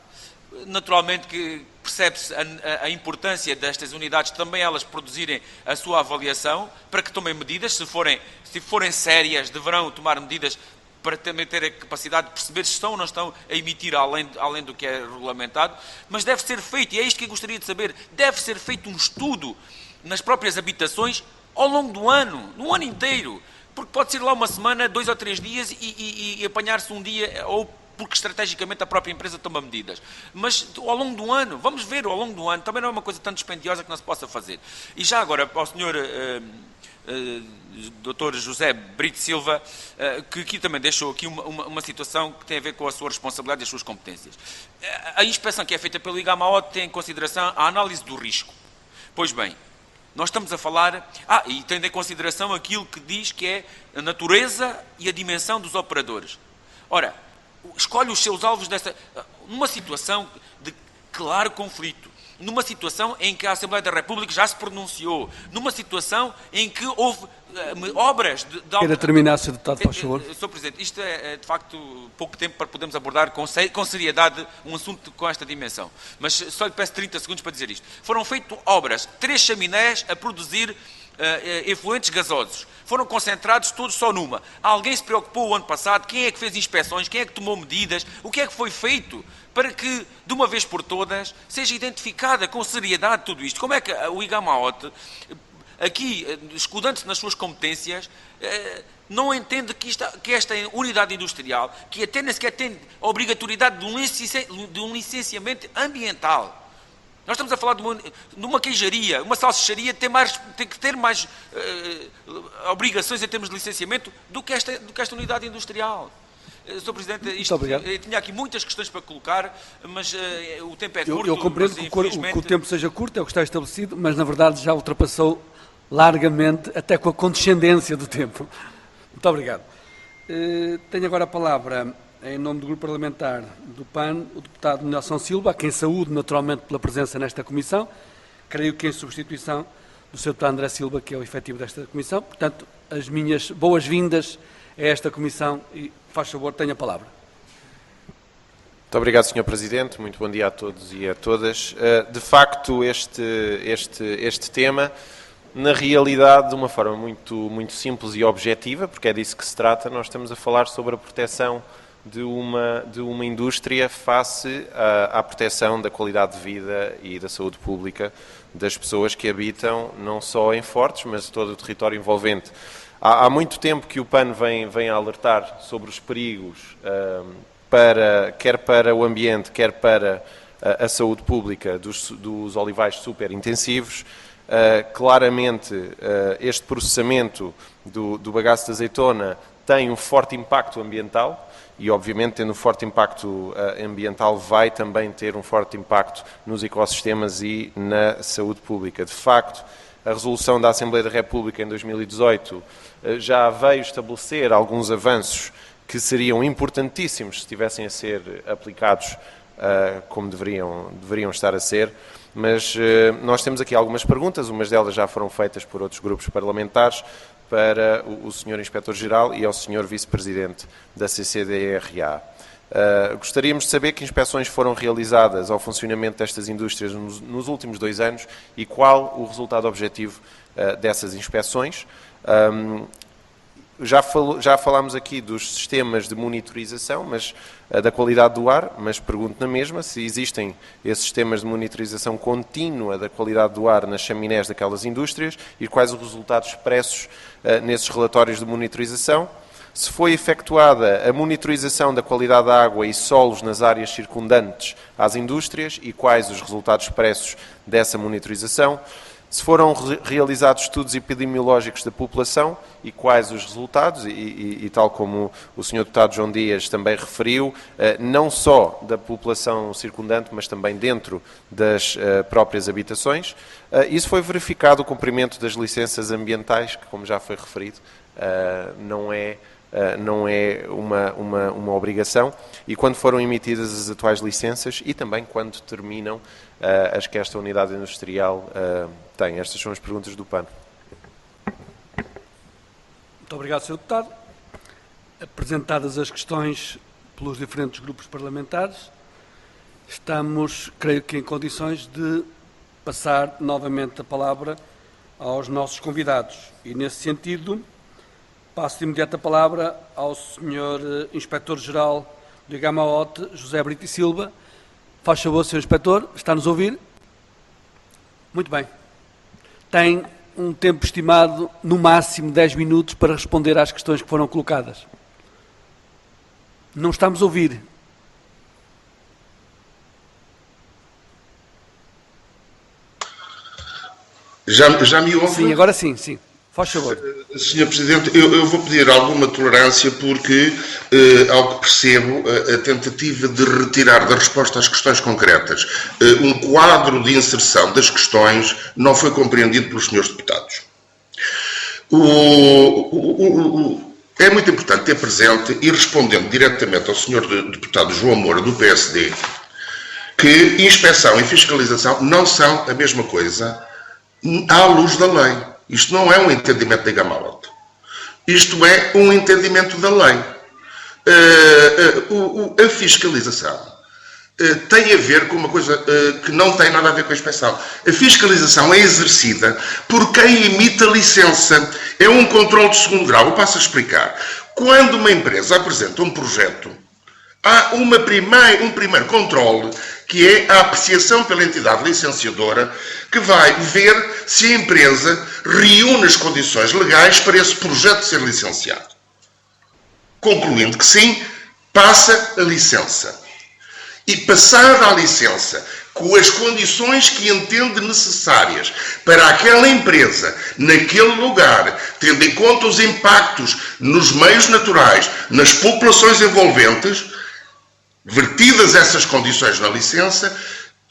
S4: Naturalmente que percebe-se a importância destas unidades também elas produzirem a sua avaliação para que tomem medidas, se forem sérias deverão tomar medidas para também ter a capacidade de perceber se estão ou não estão a emitir além do que é regulamentado, mas deve ser feito, e é isto que eu gostaria de saber, deve ser feito um estudo nas próprias habitações ao longo do ano, no ano inteiro, porque pode ser lá uma semana, 2 ou 3 dias e apanhar-se um dia, ou porque estrategicamente a própria empresa toma medidas. Mas ao longo do ano, vamos ver ao longo do ano, também não é uma coisa tão dispendiosa que não se possa fazer. E já agora, ao Sr. Dr. José Brito Silva, que aqui também deixou aqui uma situação que tem a ver com a sua responsabilidade e as suas competências. A inspeção que é feita pelo IGAMAOT tem em consideração a análise do risco. Pois bem, nós estamos a falar... e tendo em consideração aquilo que diz que é a natureza e a dimensão dos operadores. Ora, escolhe os seus alvos numa situação de claro conflito, numa situação em que a Assembleia da República já se pronunciou, numa situação em que houve obras de
S1: Queira terminar, Sr. Deputado, faz favor.
S4: Sr. Presidente, isto é de facto pouco tempo para podermos abordar com seriedade um assunto com esta dimensão. Mas só lhe peço 30 segundos para dizer isto. Foram feitas obras, 3 chaminés a produzir efluentes gasosos. Foram concentrados todos só numa. Alguém se preocupou o ano passado? Quem é que fez inspeções? Quem é que tomou medidas? O que é que foi feito para que, de uma vez por todas, seja identificada com seriedade tudo isto? Como é que o IGAMAOT, aqui, escudando-se nas suas competências, não entende que esta unidade industrial, que até nem sequer tem a obrigatoriedade de um licenciamento ambiental. Nós estamos a falar de uma queijaria, uma salsicharia tem que ter mais obrigações em termos de licenciamento do que esta unidade industrial. Sr. Presidente, eu tinha aqui muitas questões para colocar, mas o tempo é curto.
S1: Eu compreendo que o tempo seja curto, é o que está estabelecido, mas na verdade já ultrapassou largamente, até com a condescendência do tempo. Muito obrigado. Tenho agora a palavra, em nome do Grupo Parlamentar do PAN, o deputado Nelson Silva, a quem saúdo naturalmente pela presença nesta comissão, creio que em substituição do Sr. deputado André Silva, que é o efetivo desta comissão. Portanto, as minhas boas-vindas a esta comissão e, faz favor, tenha a palavra.
S8: Muito obrigado, Sr. Presidente. Muito bom dia a todos e a todas. De facto, este tema, na realidade, de uma forma muito simples e objetiva, porque é disso que se trata, nós estamos a falar sobre a proteção de uma indústria face à proteção da qualidade de vida e da saúde pública das pessoas que habitam não só em Fortes, mas todo o território envolvente. Há muito tempo que o PAN vem a alertar sobre os perigos, quer para o ambiente, quer para a saúde pública dos olivais superintensivos. Claramente, este processamento do bagaço de azeitona tem um forte impacto ambiental e, obviamente, tendo um forte impacto ambiental, vai também ter um forte impacto nos ecossistemas e na saúde pública. De facto, a resolução da Assembleia da República em 2018 já veio estabelecer alguns avanços que seriam importantíssimos se estivessem a ser aplicados como deveriam estar a ser. Mas nós temos aqui algumas perguntas, umas delas já foram feitas por outros grupos parlamentares, para o Sr. Inspetor-Geral e ao Sr. Vice-Presidente da CCDRA. Gostaríamos de saber que inspeções foram realizadas ao funcionamento destas indústrias nos últimos 2 anos e qual o resultado objetivo dessas inspeções. Já falámos aqui dos sistemas de monitorização da qualidade do ar, mas pergunto na mesma se existem esses sistemas de monitorização contínua da qualidade do ar nas chaminés daquelas indústrias e quais os resultados expressos nesses relatórios de monitorização. Se foi efetuada a monitorização da qualidade da água e solos nas áreas circundantes às indústrias e quais os resultados expressos dessa monitorização. Se foram realizados estudos epidemiológicos da população e quais os resultados, e tal como o Sr. Deputado João Dias também referiu, não só da população circundante, mas também dentro das próprias habitações. Isso foi verificado o cumprimento das licenças ambientais, que, como já foi referido, não é uma obrigação, e quando foram emitidas as atuais licenças e também quando terminam as que esta unidade industrial tem. Estas são as perguntas do PAN.
S1: Muito obrigado, Sr. Deputado. Apresentadas as questões pelos diferentes grupos parlamentares, estamos, creio que, em condições de passar novamente a palavra aos nossos convidados. E, nesse sentido, passo de imediato a palavra ao Sr. Inspetor-Geral do IGAMA-OT, José Brito e Silva. Faz favor, Sr. Inspetor, está-nos a ouvir? Muito bem. Tem um tempo estimado, no máximo 10 minutos, para responder às questões que foram colocadas. Não estamos a ouvir.
S2: Já me ouve?
S1: Sim, agora sim, sim. Faz favor.
S2: Sr. Presidente, eu vou pedir alguma tolerância porque, ao que percebo, a tentativa de retirar da resposta às questões concretas um quadro de inserção das questões não foi compreendido pelos senhores deputados. É muito importante ter presente, e respondendo diretamente ao senhor deputado João Moura, do PSD, que inspeção e fiscalização não são a mesma coisa à luz da lei. Isto não é um entendimento da IGAMA-OT. Isto é um entendimento da lei. A fiscalização tem a ver com uma coisa que não tem nada a ver com a inspeção. A fiscalização é exercida por quem emite a licença. É um controle de segundo grau. Eu passo a explicar. Quando uma empresa apresenta um projeto, há um primeiro controle, que é a apreciação pela entidade licenciadora, que vai ver se a empresa reúne as condições legais para esse projeto ser licenciado. Concluindo que sim, passa a licença. E passada a licença, com as condições que entende necessárias para aquela empresa, naquele lugar, tendo em conta os impactos nos meios naturais, nas populações envolventes, vertidas essas condições na licença,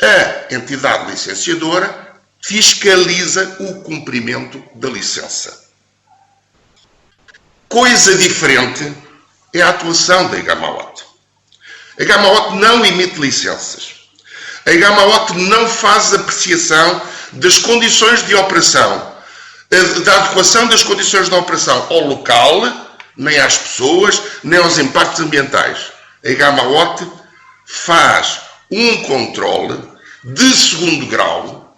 S2: a entidade licenciadora fiscaliza o cumprimento da licença. Coisa diferente é a atuação da IGAMA-OT. A IGAMA-OT não emite licenças. A IGAMA-OT não faz apreciação das condições de operação, da adequação das condições de operação ao local, nem às pessoas, nem aos impactos ambientais. A IGAMA-OT faz um controle de segundo grau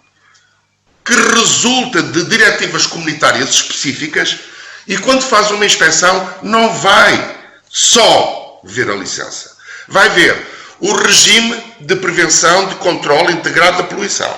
S2: que resulta de diretivas comunitárias específicas e, quando faz uma inspeção, não vai só ver a licença. Vai ver o regime de prevenção de controle integrado da poluição.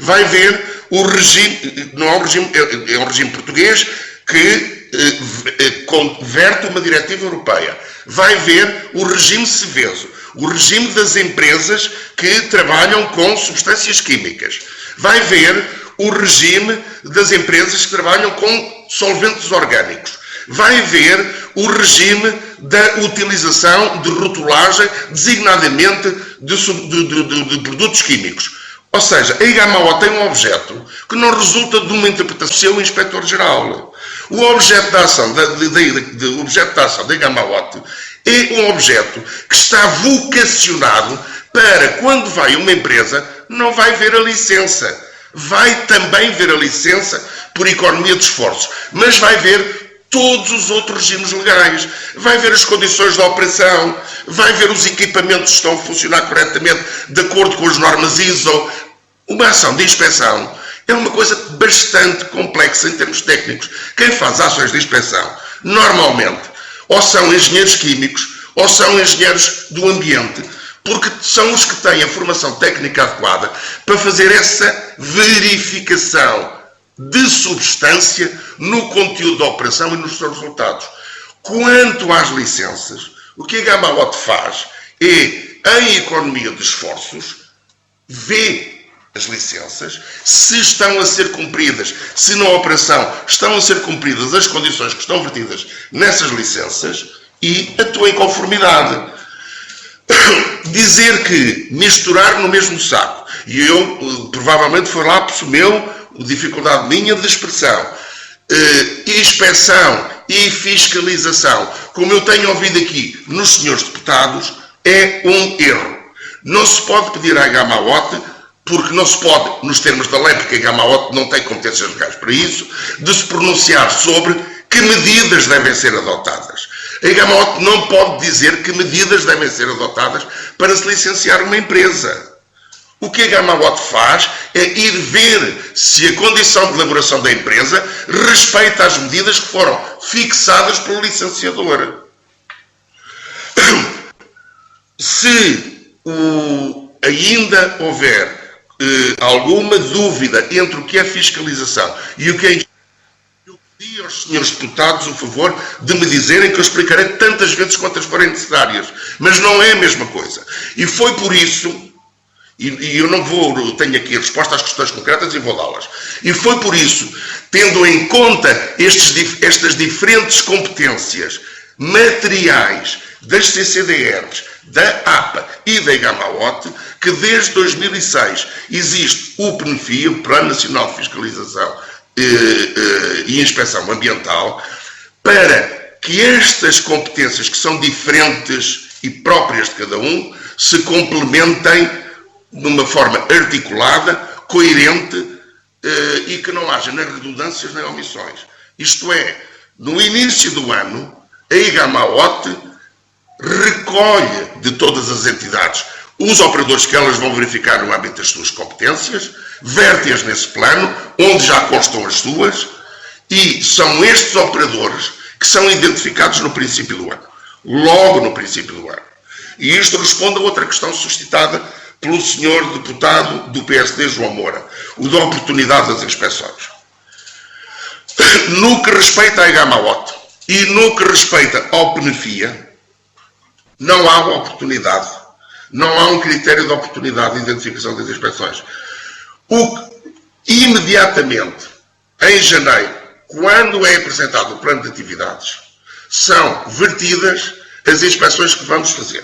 S2: Vai ver o regime, não é um regime, é um regime português que converte uma diretiva europeia. Vai ver o regime Seveso, o regime das empresas que trabalham com substâncias químicas. Vai ver o regime das empresas que trabalham com solventes orgânicos. Vai ver o regime da utilização de rotulagem, designadamente de produtos químicos. Ou seja, a IGAMA-OT tem um objeto que não resulta de uma interpretação do seu inspetor-geral. O objeto da ação da IGAMA-OT é um objeto que está vocacionado para quando vai uma empresa, não vai ver a licença. Vai também ver a licença por economia de esforços, mas vai ver todos os outros regimes legais, vai ver as condições de operação, vai ver os equipamentos que estão a funcionar corretamente de acordo com as normas ISO. Uma ação de inspeção é uma coisa bastante complexa em termos técnicos. Quem faz ações de inspeção, normalmente, ou são engenheiros químicos, ou são engenheiros do ambiente, porque são os que têm a formação técnica adequada para fazer essa verificação de substância no conteúdo da operação e nos seus resultados. Quanto às licenças, o que a Gama Watt faz é, em economia de esforços, vê as licenças, se estão a ser cumpridas, se na operação estão a ser cumpridas as condições que estão vertidas nessas licenças e atua em conformidade. Dizer que misturar no mesmo saco, e eu provavelmente foi lapso meu, dificuldade minha de expressão, inspeção e fiscalização, como eu tenho ouvido aqui nos senhores deputados, é um erro. Não se pode pedir à Gama Watt, porque não se pode, nos termos da lei, porque a Gama Watt não tem competências legais para isso, de se pronunciar sobre que medidas devem ser adotadas. A Gama Watt não pode dizer que medidas devem ser adotadas para se licenciar uma empresa. O que a Gama Watt faz é ir ver se a condição de elaboração da empresa respeita as medidas que foram fixadas pelo licenciador. Se ainda houver alguma dúvida entre o que é fiscalização e o que é... Eu pedi aos senhores deputados o favor de me dizerem que eu explicarei tantas vezes quantas forem necessárias, mas não é a mesma coisa. E foi por isso... E eu não vou, tenho aqui a resposta às questões concretas e vou dá-las. E foi por isso, tendo em conta estas diferentes competências materiais das CCDRs, da APA e da Gama Watt, que desde 2006 existe o PNFI, o Plano Nacional de Fiscalização e Inspeção Ambiental, para que estas competências, que são diferentes e próprias de cada um, se complementem de uma forma articulada, coerente e que não haja nem redundâncias nem omissões. Isto é, no início do ano, a Gama Watt recolhe de todas as entidades os operadores que elas vão verificar no âmbito das suas competências, verte-as nesse plano, onde já constam as suas, e são estes operadores que são identificados no princípio do ano. Logo no princípio do ano. E isto responde a outra questão suscitada pelo senhor deputado do PSD, João Moura, o da oportunidade das inspeções. No que respeita à Gama Watt e no que respeita ao PNFIA, não há uma oportunidade, não há um critério de oportunidade de identificação das inspeções. Imediatamente, em janeiro, quando é apresentado o plano de atividades, são vertidas as inspeções que vamos fazer.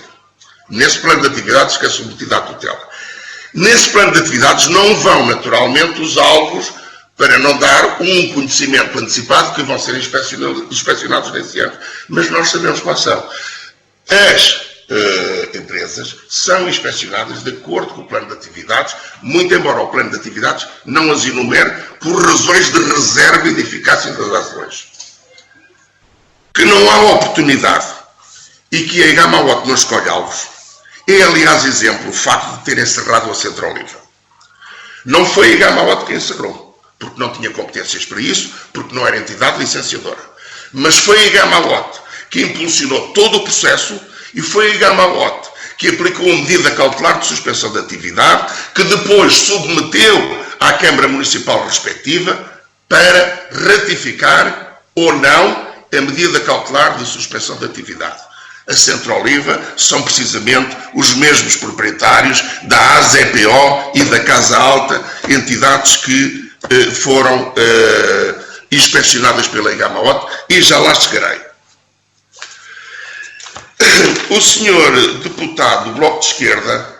S2: Nesse plano de atividades que é submetido à tutela. Nesse plano de atividades não vão, naturalmente, os alvos para não dar um conhecimento antecipado que vão ser inspecionados nesse ano. Mas nós sabemos quais são. As empresas são inspecionadas de acordo com o plano de atividades, muito embora o plano de atividades não as enumere por razões de reserva e de eficácia das ações. Que não há oportunidade e que a Gama Watt não escolhe alvos. É, aliás, exemplo o facto de ter encerrado a Centroliva. Não foi a Gama Watt que encerrou, porque não tinha competências para isso, porque não era entidade licenciadora. Mas foi a Gama Watt que impulsionou todo o processo e foi a Gama Watt que aplicou uma medida cautelar de suspensão de atividade, que depois submeteu à Câmara Municipal respectiva para ratificar ou não a medida cautelar de suspensão de atividade. A Centroliva são precisamente os mesmos proprietários da AZPO e da Casa Alta, entidades que foram inspecionadas pela Gama Watt, e já lá chegarei. O senhor deputado do Bloco de Esquerda,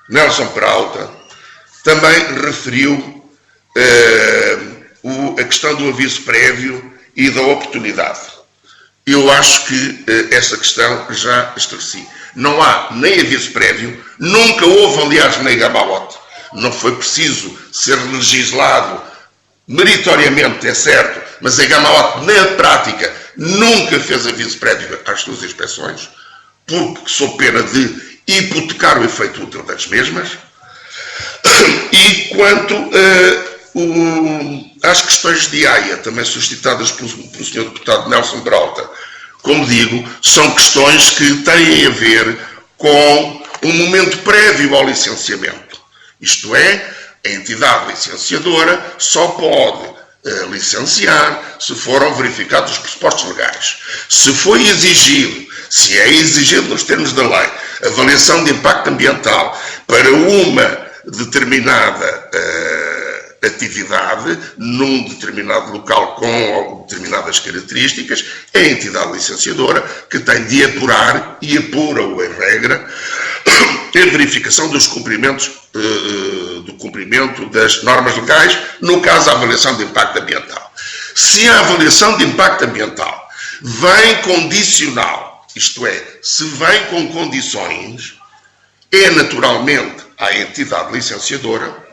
S2: Nelson Peralta, também referiu a questão do aviso prévio e da oportunidade. Eu acho que essa questão já esclareci. Não há nem aviso prévio, nunca houve, aliás, nem Gamaote. Não foi preciso ser legislado meritoriamente, é certo, mas a Gamaote, na prática, nunca fez aviso prévio às suas inspeções, porque sou pena de hipotecar o efeito útil das mesmas. E quanto às questões de AIA, também suscitadas pelo Sr. Deputado Nelson Peralta, como digo, são questões que têm a ver com um momento prévio ao licenciamento. Isto é, a entidade licenciadora só pode licenciar se foram verificados os pressupostos legais. Se foi exigido, se é exigido nos termos da lei, avaliação de impacto ambiental para uma determinada atividade num determinado local com determinadas características, é a entidade licenciadora que tem de apurar e apura-o em regra a verificação dos cumprimentos do cumprimento das normas legais, no caso a avaliação de impacto ambiental. Se a avaliação de impacto ambiental vem condicional, isto é, se vem com condições, é naturalmente à entidade licenciadora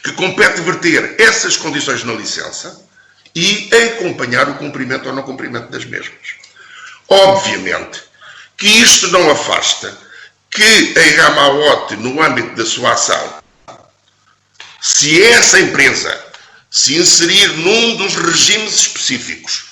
S2: que compete verter essas condições na licença e acompanhar o cumprimento ou não cumprimento das mesmas. Obviamente que isto não afasta que a Gamaote, no âmbito da sua ação, se essa empresa se inserir num dos regimes específicos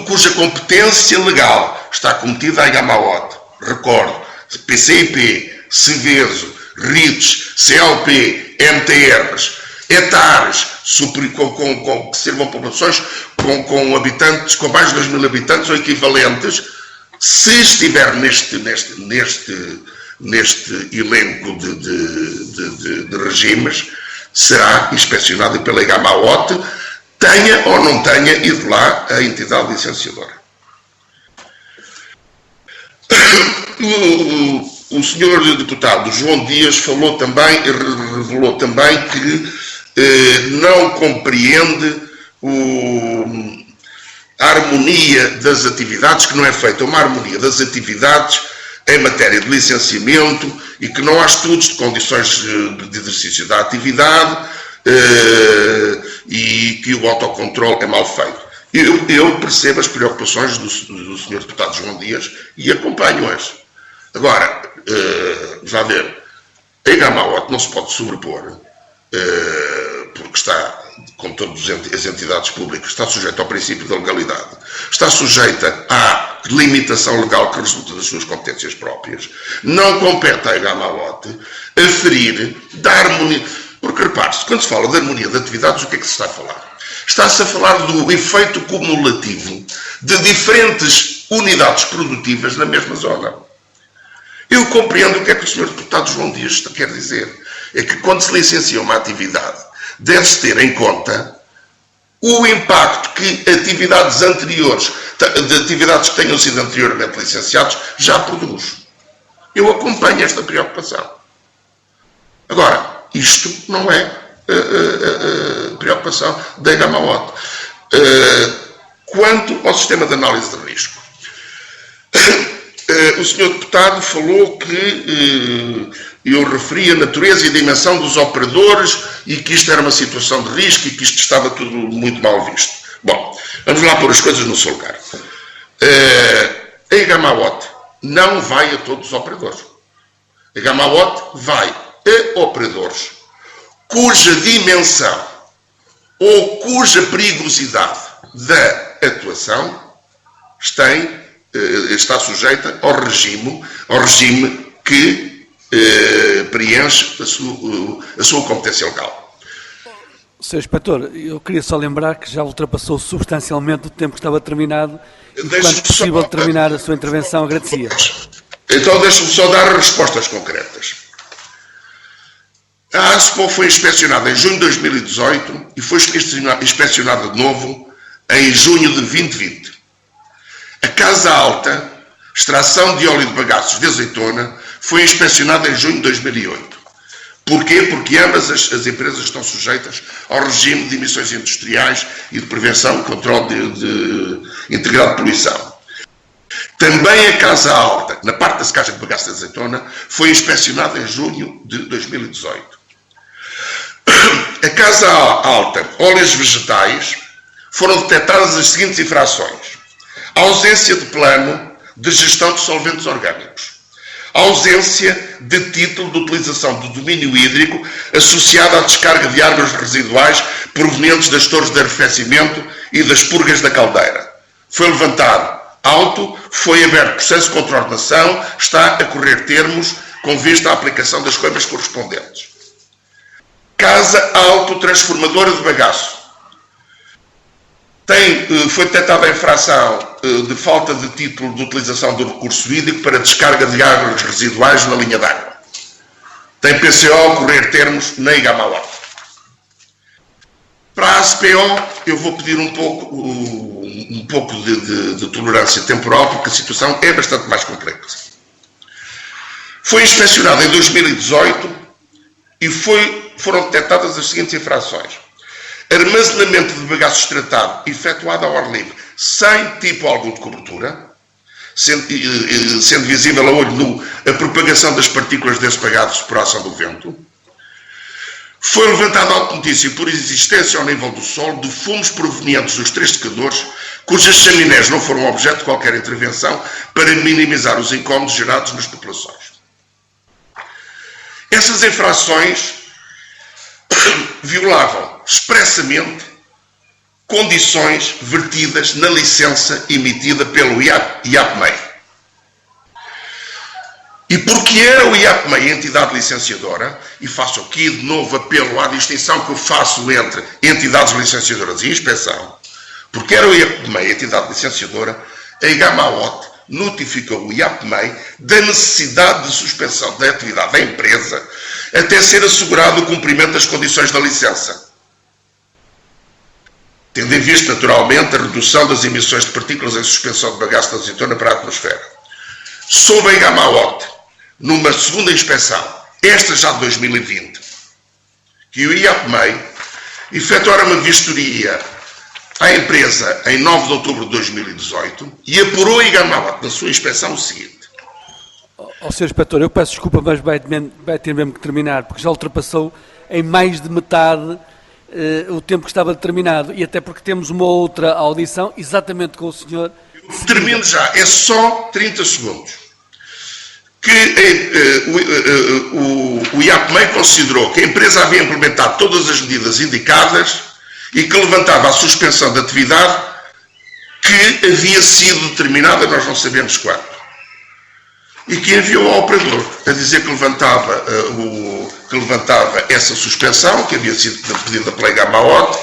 S2: cuja competência legal está cometida à Gamaote, recordo, PCIP, Seveso, RITs, CLP, MTRs, hectares, que sirvam populações com habitantes, com mais de 2.000 habitantes ou equivalentes, se estiver neste elenco de regimes, será inspecionado pela Gamaote, tenha ou não tenha ido lá a entidade licenciadora. O senhor deputado João Dias falou também e revelou também que não compreende a harmonia das atividades, que não é feita uma harmonia das atividades em matéria de licenciamento e que não há estudos de condições de exercício da atividade e que o autocontrole é mal feito. Eu percebo as preocupações do senhor deputado João Dias e acompanho-as. Agora, já ver, a Gamaote não se pode sobrepor, porque está, como todas as entidades públicas, está sujeita ao princípio da legalidade, está sujeita à limitação legal que resulta das suas competências próprias. Não compete à Gamaote aferir da harmonia, porque repare-se, quando se fala de harmonia de atividades, o que é que se está a falar? Está-se a falar do efeito cumulativo de diferentes unidades produtivas na mesma zona. Eu compreendo o que é que o Sr. Deputado João Dias quer dizer. É que quando se licencia uma atividade, deve-se ter em conta o impacto que atividades anteriores, de atividades que tenham sido anteriormente licenciadas, já produz. Eu acompanho esta preocupação. Agora, isto não é preocupação da Gamaote. Quanto ao sistema de análise de risco, o Sr. Deputado falou que eu referi a natureza e a dimensão dos operadores e que isto era uma situação de risco e que isto estava tudo muito mal visto. Bom, vamos lá pôr as coisas no seu lugar. A Gamaote não vai a todos os operadores. A Gamaote vai a operadores cuja dimensão ou cuja perigosidade da atuação está sujeita ao regime que preenche a sua competência legal.
S1: Sr. Inspetor, eu queria só lembrar que já ultrapassou substancialmente o tempo que estava terminado e, quando possível terminar a sua intervenção, agradecia.
S2: Então deixe-me só dar respostas concretas. A ASPO foi inspecionada em junho de 2018 e foi inspecionada de novo em junho de 2020. A Casa Alta, extração de óleo de bagaços de azeitona, foi inspecionada em junho de 2008. Porquê? Porque ambas as empresas estão sujeitas ao regime de emissões industriais e de prevenção e controle de integridade de poluição. Também a Casa Alta, na parte parte da secagem de bagaço de azeitona foi inspecionada em junho de 2018. A Casa Alta Óleos Vegetais foram detectadas as seguintes infrações: a ausência de plano de gestão de solventes orgânicos, a ausência de título de utilização do domínio hídrico associado à descarga de águas residuais provenientes das torres de arrefecimento e das purgas da caldeira. Foi levantado auto, foi aberto processo de contraordenação, está a correr termos com vista à aplicação das coimas correspondentes. Casa Autotransformadora de Bagaço. Foi detectada a infração de falta de título de utilização do recurso hídrico para descarga de águas residuais na linha d'água. Tem PCO a correr termos na Igamauá. Para a ACPO, eu vou pedir um pouco de tolerância temporal, porque a situação é bastante mais complexa. Foi inspecionada em 2018 e foram detectadas as seguintes infrações: armazenamento de bagaço extratado efetuado ao ar livre sem tipo algum de cobertura, sendo visível a olho nu a propagação das partículas desse bagaço por ação do vento. Foi levantado auto notícia por existência ao nível do solo de fumos provenientes dos 3 secadores, cujas chaminés não foram objeto de qualquer intervenção para minimizar os incómodos gerados nas populações. Essas infrações violavam expressamente condições vertidas na licença emitida pelo IAPMEI. E porque era o IAPMEI a entidade licenciadora, e faço aqui de novo apelo à distinção que eu faço entre entidades licenciadoras e inspeção, porque era o IAPMEI a entidade licenciadora, a Igamauot notificou o IAPMEI da necessidade de suspensão da atividade da empresa até ser assegurado o cumprimento das condições da licença, tendo em vista, naturalmente, a redução das emissões de partículas em suspensão de bagaço de azeitona para a atmosfera. Sob a Igamauot, numa segunda inspeção, esta já de 2020, que o IAPMEI efetuara uma vistoria à empresa em 9 de outubro de 2018 e apurou a Igamauot na sua inspeção o seguinte.
S1: Sr. Inspetor, eu peço desculpa, mas vai ter mesmo que terminar, porque já ultrapassou em mais de metade o tempo que estava determinado, e até porque temos uma outra audição, exatamente com o senhor.
S2: Termino já, é só 30 segundos. Que o IAPMEI considerou que a empresa havia implementado todas as medidas indicadas e que levantava a suspensão da atividade que havia sido determinada, nós não sabemos quando. E que enviou ao operador a dizer que levantava essa suspensão, que havia sido pedida pela Igamauot,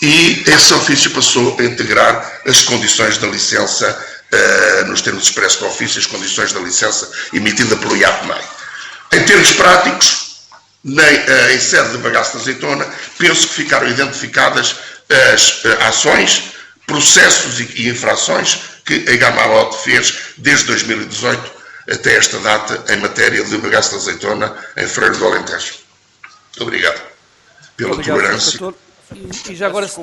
S2: e esse ofício passou a integrar as condições da licença, nos termos expressos do ofício, as condições da licença emitida pelo IAPMEI. Em termos práticos, em sede de bagaço de azeitona, penso que ficaram identificadas as ações, processos e infrações que a Igamauot fez desde 2018 até esta data em matéria de bagaço de azeitona em Freire do Alentejo. Muito obrigado pela tolerância.
S1: Doutor. E já agora, se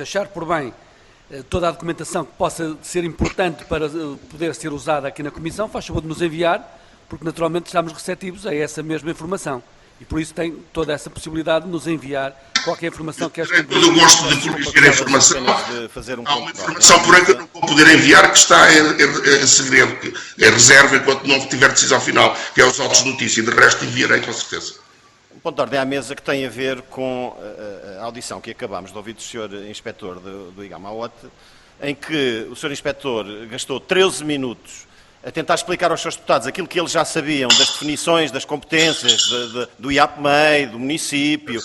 S1: achar por bem toda a documentação que possa ser importante para poder ser usada aqui na Comissão, faz favor de nos enviar, porque naturalmente estamos receptivos a essa mesma informação. E por isso tem toda essa possibilidade de nos enviar qualquer informação que esta...
S2: Eu gosto de fornecer a informação. Há uma informação, porém, que eu não vou poder enviar, que está em segredo, em reserva, enquanto não tiver decisão final, que é os autos de notícia. E de resto enviarei com certeza.
S6: Um ponto de ordem à mesa que tem a ver com a audição que acabámos de ouvir do Sr. Inspetor do Igamauot, em que o Sr. Inspetor gastou 13 minutos a tentar explicar aos seus deputados aquilo que eles já sabiam das definições, das competências do IAPMEI, do município,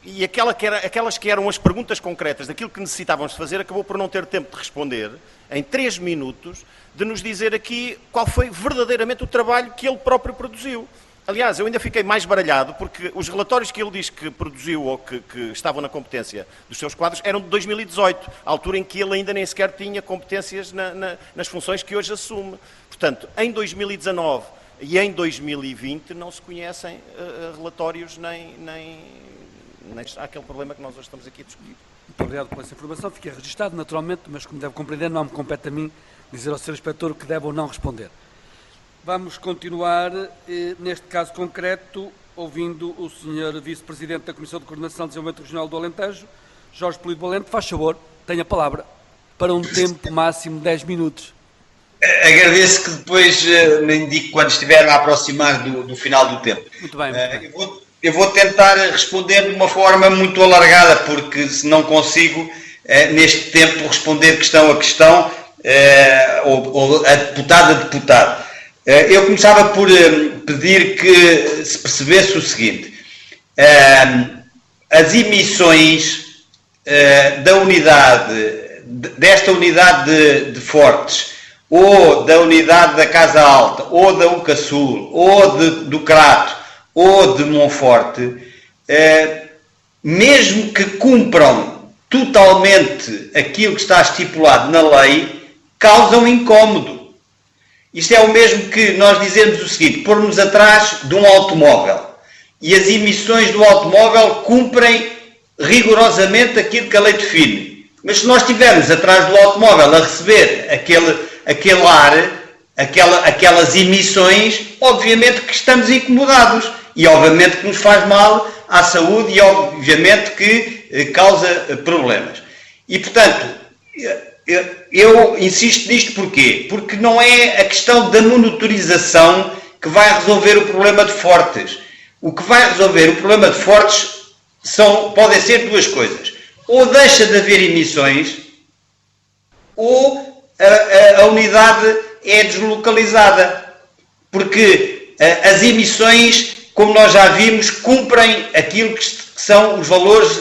S6: e aquelas que eram as perguntas concretas daquilo que necessitavam de fazer, acabou por não ter tempo de responder, em 3 minutos, de nos dizer aqui qual foi verdadeiramente o trabalho que ele próprio produziu. Aliás, eu ainda fiquei mais baralhado, porque os relatórios que ele diz que produziu ou que estavam na competência dos seus quadros eram de 2018, a altura em que ele ainda nem sequer tinha competências nas funções que hoje assume. Portanto, em 2019 e em 2020 não se conhecem relatórios nem há aquele problema que nós hoje estamos aqui a discutir.
S1: Muito obrigado por essa informação. Fiquei registado, naturalmente, mas como deve compreender, não me compete a mim dizer ao Sr. Inspetor o que deve ou não responder. Vamos continuar, neste caso concreto, ouvindo o Sr. Vice-Presidente da Comissão de Coordenação de Desenvolvimento Regional do Alentejo, Jorge Polido Valente. Faz favor, tenha a palavra, para um tempo máximo de 10 minutos.
S3: Agradeço que depois me indique quando estiver a aproximar do final do tempo.
S1: Muito bem, muito bem.
S3: Eu vou tentar responder de uma forma muito alargada, porque se não consigo, neste tempo, responder questão a questão, ou a deputado a deputado. Eu começava por pedir que se percebesse o seguinte: as emissões desta unidade de Fortes, ou da unidade da Casa Alta, ou da UCASUL, ou do Crato, ou de Monforte, mesmo que cumpram totalmente aquilo que está estipulado na lei, causam incómodo. Isto é o mesmo que nós dizermos o seguinte: pormos atrás de um automóvel e as emissões do automóvel cumprem rigorosamente aquilo que a lei define. Mas se nós estivermos atrás do automóvel a receber aquele ar, aquelas emissões, obviamente que estamos incomodados e obviamente que nos faz mal à saúde e obviamente que causa problemas. E, portanto, eu insisto nisto porquê? Porque não é a questão da monitorização que vai resolver o problema de Fortes. O que vai resolver o problema de Fortes podem ser duas coisas: ou deixa de haver emissões, ou a unidade é deslocalizada, porque as emissões, como nós já vimos, cumprem aquilo que são os valores,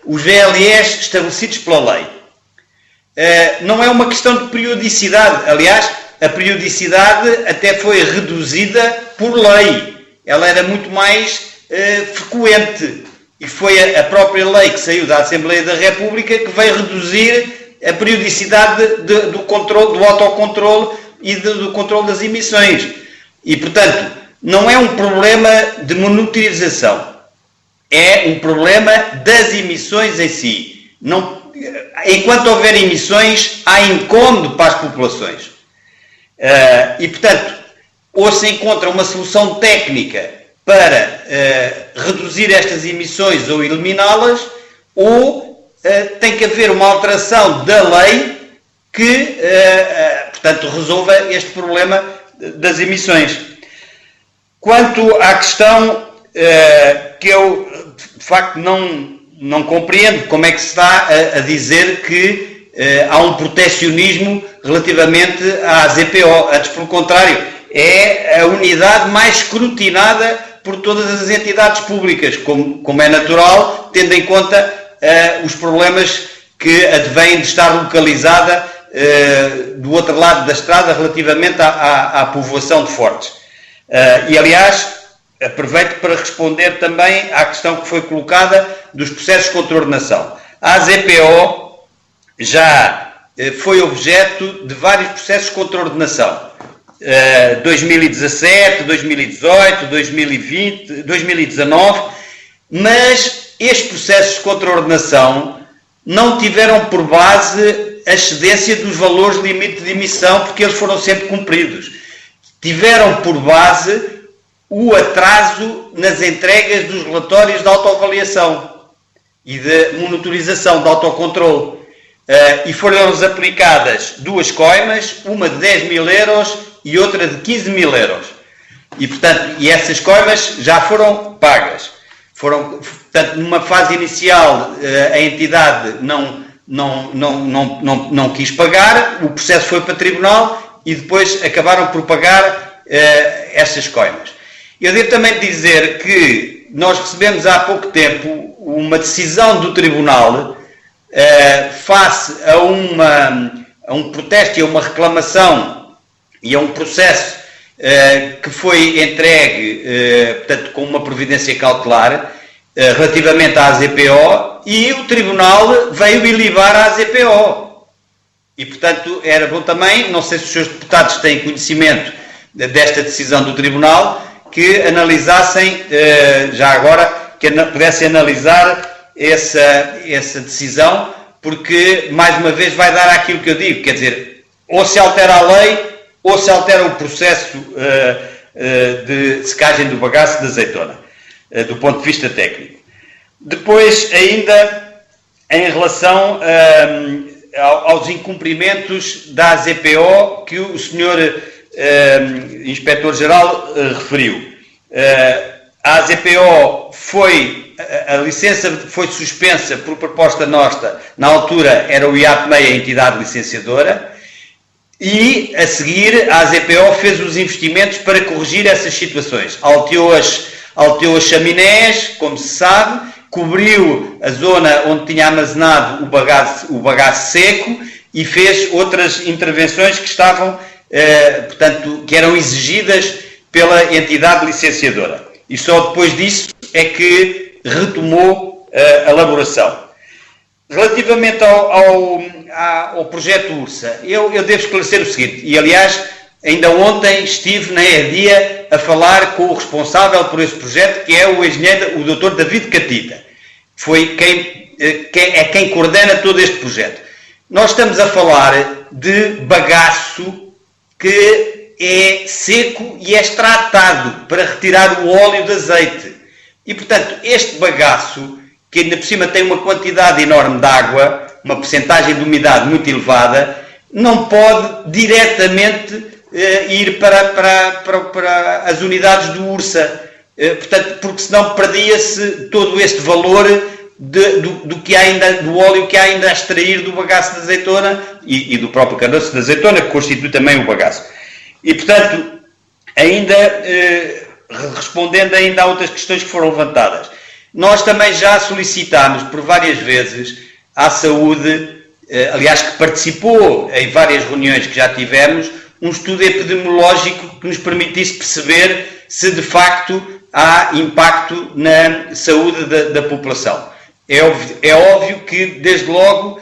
S3: os VLEs estabelecidos pela lei. Não é uma questão de periodicidade. Aliás, a periodicidade até foi reduzida por lei. Ela era muito mais frequente. E foi a própria lei que saiu da Assembleia da República que veio reduzir a periodicidade do autocontrole e do controle das emissões. E, portanto, não é um problema de monitorização. É um problema das emissões em si. Enquanto houver emissões, há incómodo para as populações. E, portanto, ou se encontra uma solução técnica para reduzir estas emissões ou eliminá-las, ou tem que haver uma alteração da lei que, portanto, resolva este problema das emissões. Quanto à questão que eu, de facto, não compreendo, como é que se está a dizer que há um protecionismo relativamente à ZPO. Antes, pelo contrário, é a unidade mais escrutinada por todas as entidades públicas, como é natural, tendo em conta os problemas que advêm de estar localizada do outro lado da estrada relativamente à povoação de Fortes. E, aliás, aproveito para responder também à questão que foi colocada dos processos de contornação. A ZPO já foi objeto de vários processos de contornação. 2017, 2018, 2020, 2019, mas estes processos de contraordenação não tiveram por base a excedência dos valores limite de emissão, porque eles foram sempre cumpridos. Tiveram por base o atraso nas entregas dos relatórios de autoavaliação e de monitorização, de autocontrole. E foram-lhes aplicadas duas coimas, uma de 10 mil euros e outra de 15 mil euros. E, portanto, essas coimas já foram pagas. Portanto, numa fase inicial, a entidade não quis pagar, o processo foi para o tribunal e depois acabaram por pagar essas coimas. Eu devo também dizer que nós recebemos há pouco tempo uma decisão do tribunal face a um protesto e a uma reclamação e a um processo que foi entregue, portanto, com uma providência cautelar relativamente à ZPO, e o tribunal veio ilibar a ZPO. E, portanto, era bom também, não sei se os seus deputados têm conhecimento desta decisão do tribunal, que analisassem, já agora, que pudessem analisar essa decisão, porque, mais uma vez, vai dar aquilo que eu digo, quer dizer, ou se altera a lei, ou se altera o processo de secagem do bagaço de azeitona, do ponto de vista técnico. Depois, ainda, em relação aos incumprimentos da AZPO que o Sr. Inspetor-Geral referiu. A AZPO a licença foi suspensa por proposta nossa, na altura era o IAPMEI, a entidade licenciadora, e a seguir a AZPO fez os investimentos para corrigir essas situações. Alteou as chaminés, como se sabe, cobriu a zona onde tinha armazenado o bagaço seco e fez outras intervenções que estavam, portanto, que eram exigidas pela entidade licenciadora. E só depois disso é que retomou a elaboração. Relativamente ao projeto URSA, eu devo esclarecer o seguinte, e aliás, ainda ontem estive na EDIA a falar com o responsável por esse projeto, que é o engenheiro, o Dr. David Catita. Foi quem coordena todo este projeto. Nós estamos a falar de bagaço que é seco e é extratado para retirar o óleo de azeite. E, portanto, este bagaço, que ainda por cima tem uma quantidade enorme de água, uma percentagem de umidade muito elevada, não pode diretamente ir para as unidades do URSA. Portanto, porque senão perdia-se todo este valor do óleo que há ainda a extrair do bagaço de azeitona e do próprio caroço de azeitona, que constitui também o bagaço. E, portanto, respondendo ainda a outras questões que foram levantadas, nós também já solicitámos por várias vezes à saúde, aliás, que participou em várias reuniões que já tivemos, um estudo epidemiológico que nos permitisse perceber se de facto há impacto na saúde da população. É óbvio que, desde logo,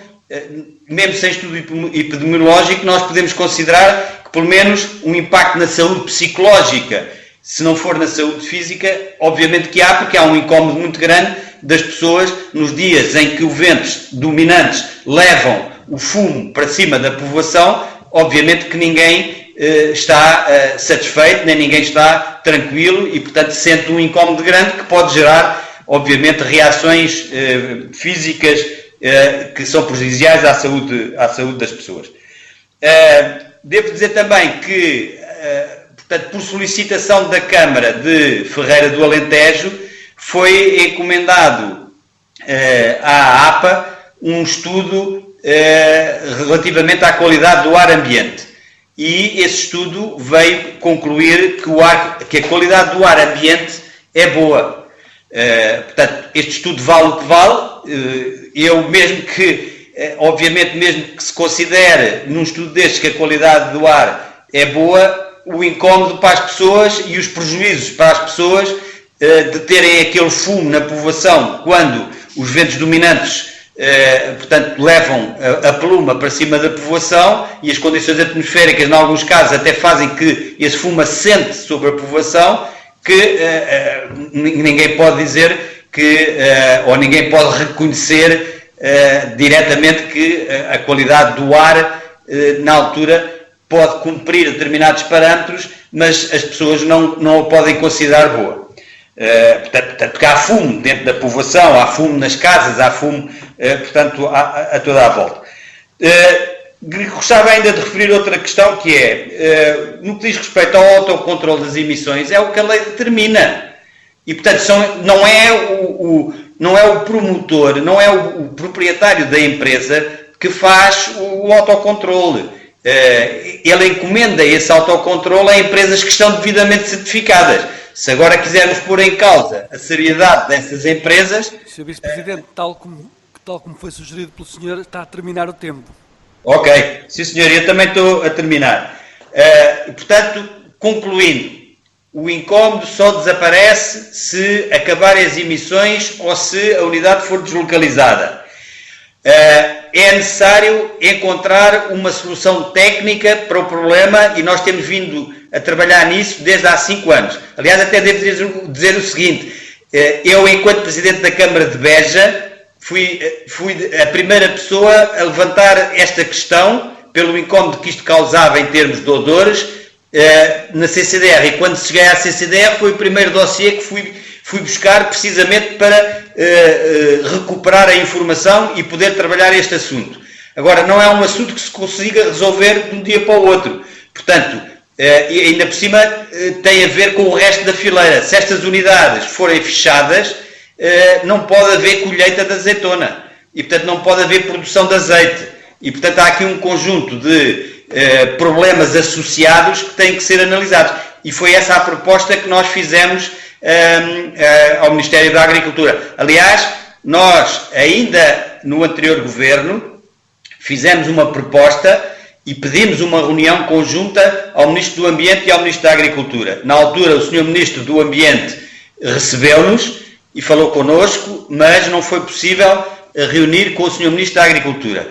S3: mesmo sem estudo epidemiológico, nós podemos considerar que, pelo menos, um impacto na saúde psicológica, se não for na saúde física, obviamente que há, porque há um incómodo muito grande das pessoas nos dias em que os ventos dominantes levam o fumo para cima da povoação, obviamente que ninguém está satisfeito, nem ninguém está tranquilo e, portanto, sente um incómodo grande que pode gerar, obviamente, reações físicas que são prejudiciais à saúde das pessoas. Devo dizer também que, portanto, por solicitação da Câmara de Ferreira do Alentejo, foi encomendado à APA um estudo relativamente à qualidade do ar ambiente. E esse estudo veio concluir que a qualidade do ar ambiente é boa. Portanto, este estudo vale o que vale. Eu, obviamente, mesmo que se considere num estudo destes que a qualidade do ar é boa, o incómodo para as pessoas e os prejuízos para as pessoas de terem aquele fumo na povoação quando os ventos dominantes, portanto, levam a pluma para cima da povoação e as condições atmosféricas, em alguns casos, até fazem que esse fumo assente sobre a povoação, que ninguém pode dizer ou ninguém pode reconhecer diretamente que a qualidade do ar, na altura, pode cumprir determinados parâmetros, mas as pessoas não a podem considerar boa. Portanto, porque há fumo dentro da povoação, há fumo nas casas, há fumo, portanto, a toda a volta. Gostava ainda de referir outra questão, que é, no que diz respeito ao autocontrole das emissões, é o que a lei determina. E, portanto, não é o promotor, não é o proprietário da empresa que faz o autocontrole. Ele encomenda esse autocontrole a empresas que estão devidamente certificadas. Se agora quisermos pôr em causa a seriedade dessas empresas...
S1: Sr. Vice-Presidente, tal como foi sugerido pelo senhor, está a terminar o tempo.
S3: Ok, sim senhor, eu também estou a terminar. Portanto, concluindo, o incómodo só desaparece se acabarem as emissões ou se a unidade for deslocalizada. É necessário encontrar uma solução técnica para o problema e nós temos vindo a trabalhar nisso desde há 5 anos. Aliás, até devo dizer o seguinte, eu, enquanto Presidente da Câmara de Beja, fui a primeira pessoa a levantar esta questão, pelo incómodo que isto causava em termos de odores, na CCDR. E quando cheguei à CCDR foi o primeiro dossiê que fui buscar precisamente para recuperar a informação e poder trabalhar este assunto. Agora, não é um assunto que se consiga resolver de um dia para o outro. Portanto, e ainda por cima tem a ver com o resto da fileira. Se estas unidades forem fechadas, não pode haver colheita de azeitona. E, portanto, não pode haver produção de azeite. E, portanto, há aqui um conjunto de problemas associados que têm que ser analisados. E foi essa a proposta que nós fizemos ao Ministério da Agricultura. Aliás, nós, ainda no anterior governo, fizemos uma proposta e pedimos uma reunião conjunta ao Ministro do Ambiente e ao Ministro da Agricultura. Na altura, o Sr. Ministro do Ambiente recebeu-nos e falou connosco, mas não foi possível reunir com o Sr. Ministro da Agricultura.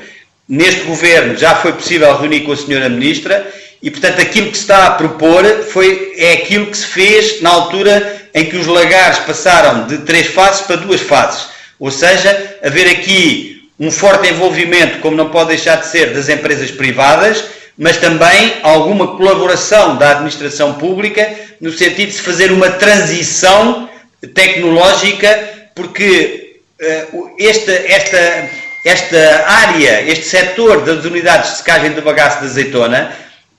S3: Neste governo já foi possível reunir com a Sra. Ministra e, portanto, aquilo que se está a propor é aquilo que se fez na altura em que os lagares passaram de 3 fases para 2 fases. Ou seja, haver aqui um forte envolvimento, como não pode deixar de ser, das empresas privadas, mas também alguma colaboração da administração pública, no sentido de se fazer uma transição tecnológica, porque esta área, este setor das unidades de secagem de bagaço de azeitona,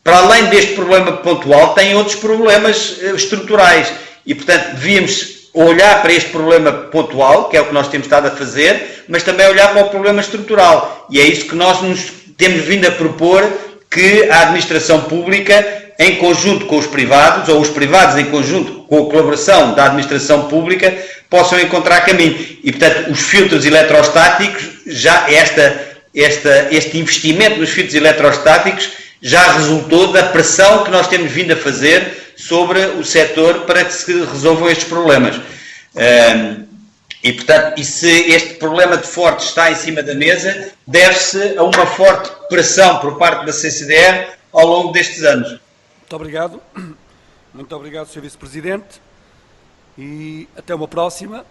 S3: para além deste problema pontual, tem outros problemas estruturais. E, portanto, devíamos olhar para este problema pontual, que é o que nós temos estado a fazer, mas também olhar para o problema estrutural. E é isso que nós nos temos vindo a propor, que a administração pública, em conjunto com os privados, ou os privados em conjunto com a colaboração da administração pública, possam encontrar caminho. E, portanto, os filtros eletrostáticos, já este investimento nos filtros eletrostáticos já resultou da pressão que nós temos vindo a fazer sobre o setor para que se resolvam estes problemas. E, portanto, se este problema de fortes está em cima da mesa, deve-se a uma forte pressão por parte da CCDR ao longo destes anos.
S1: Muito obrigado. Muito obrigado, Sr. Vice-Presidente. E até uma próxima.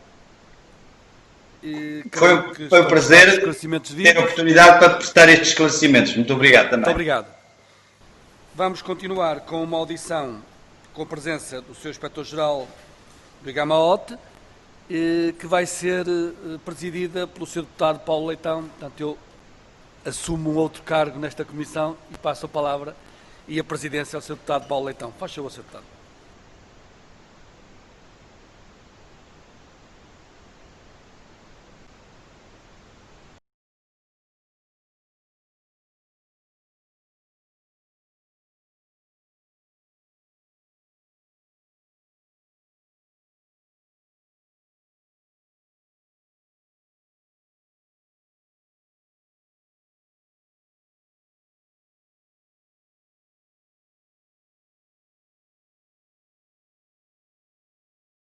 S3: Foi um prazer ter a oportunidade para prestar estes esclarecimentos. Muito obrigado também.
S1: Muito obrigado. Vamos continuar com uma audição com a presença do Sr. Inspetor-Geral do Igamaote, que vai ser presidida pelo Sr. Deputado Paulo Leitão. Portanto, eu assumo um outro cargo nesta comissão e passo a palavra e a presidência ao Sr. Deputado Paulo Leitão. Faz favor, Sr. Deputado.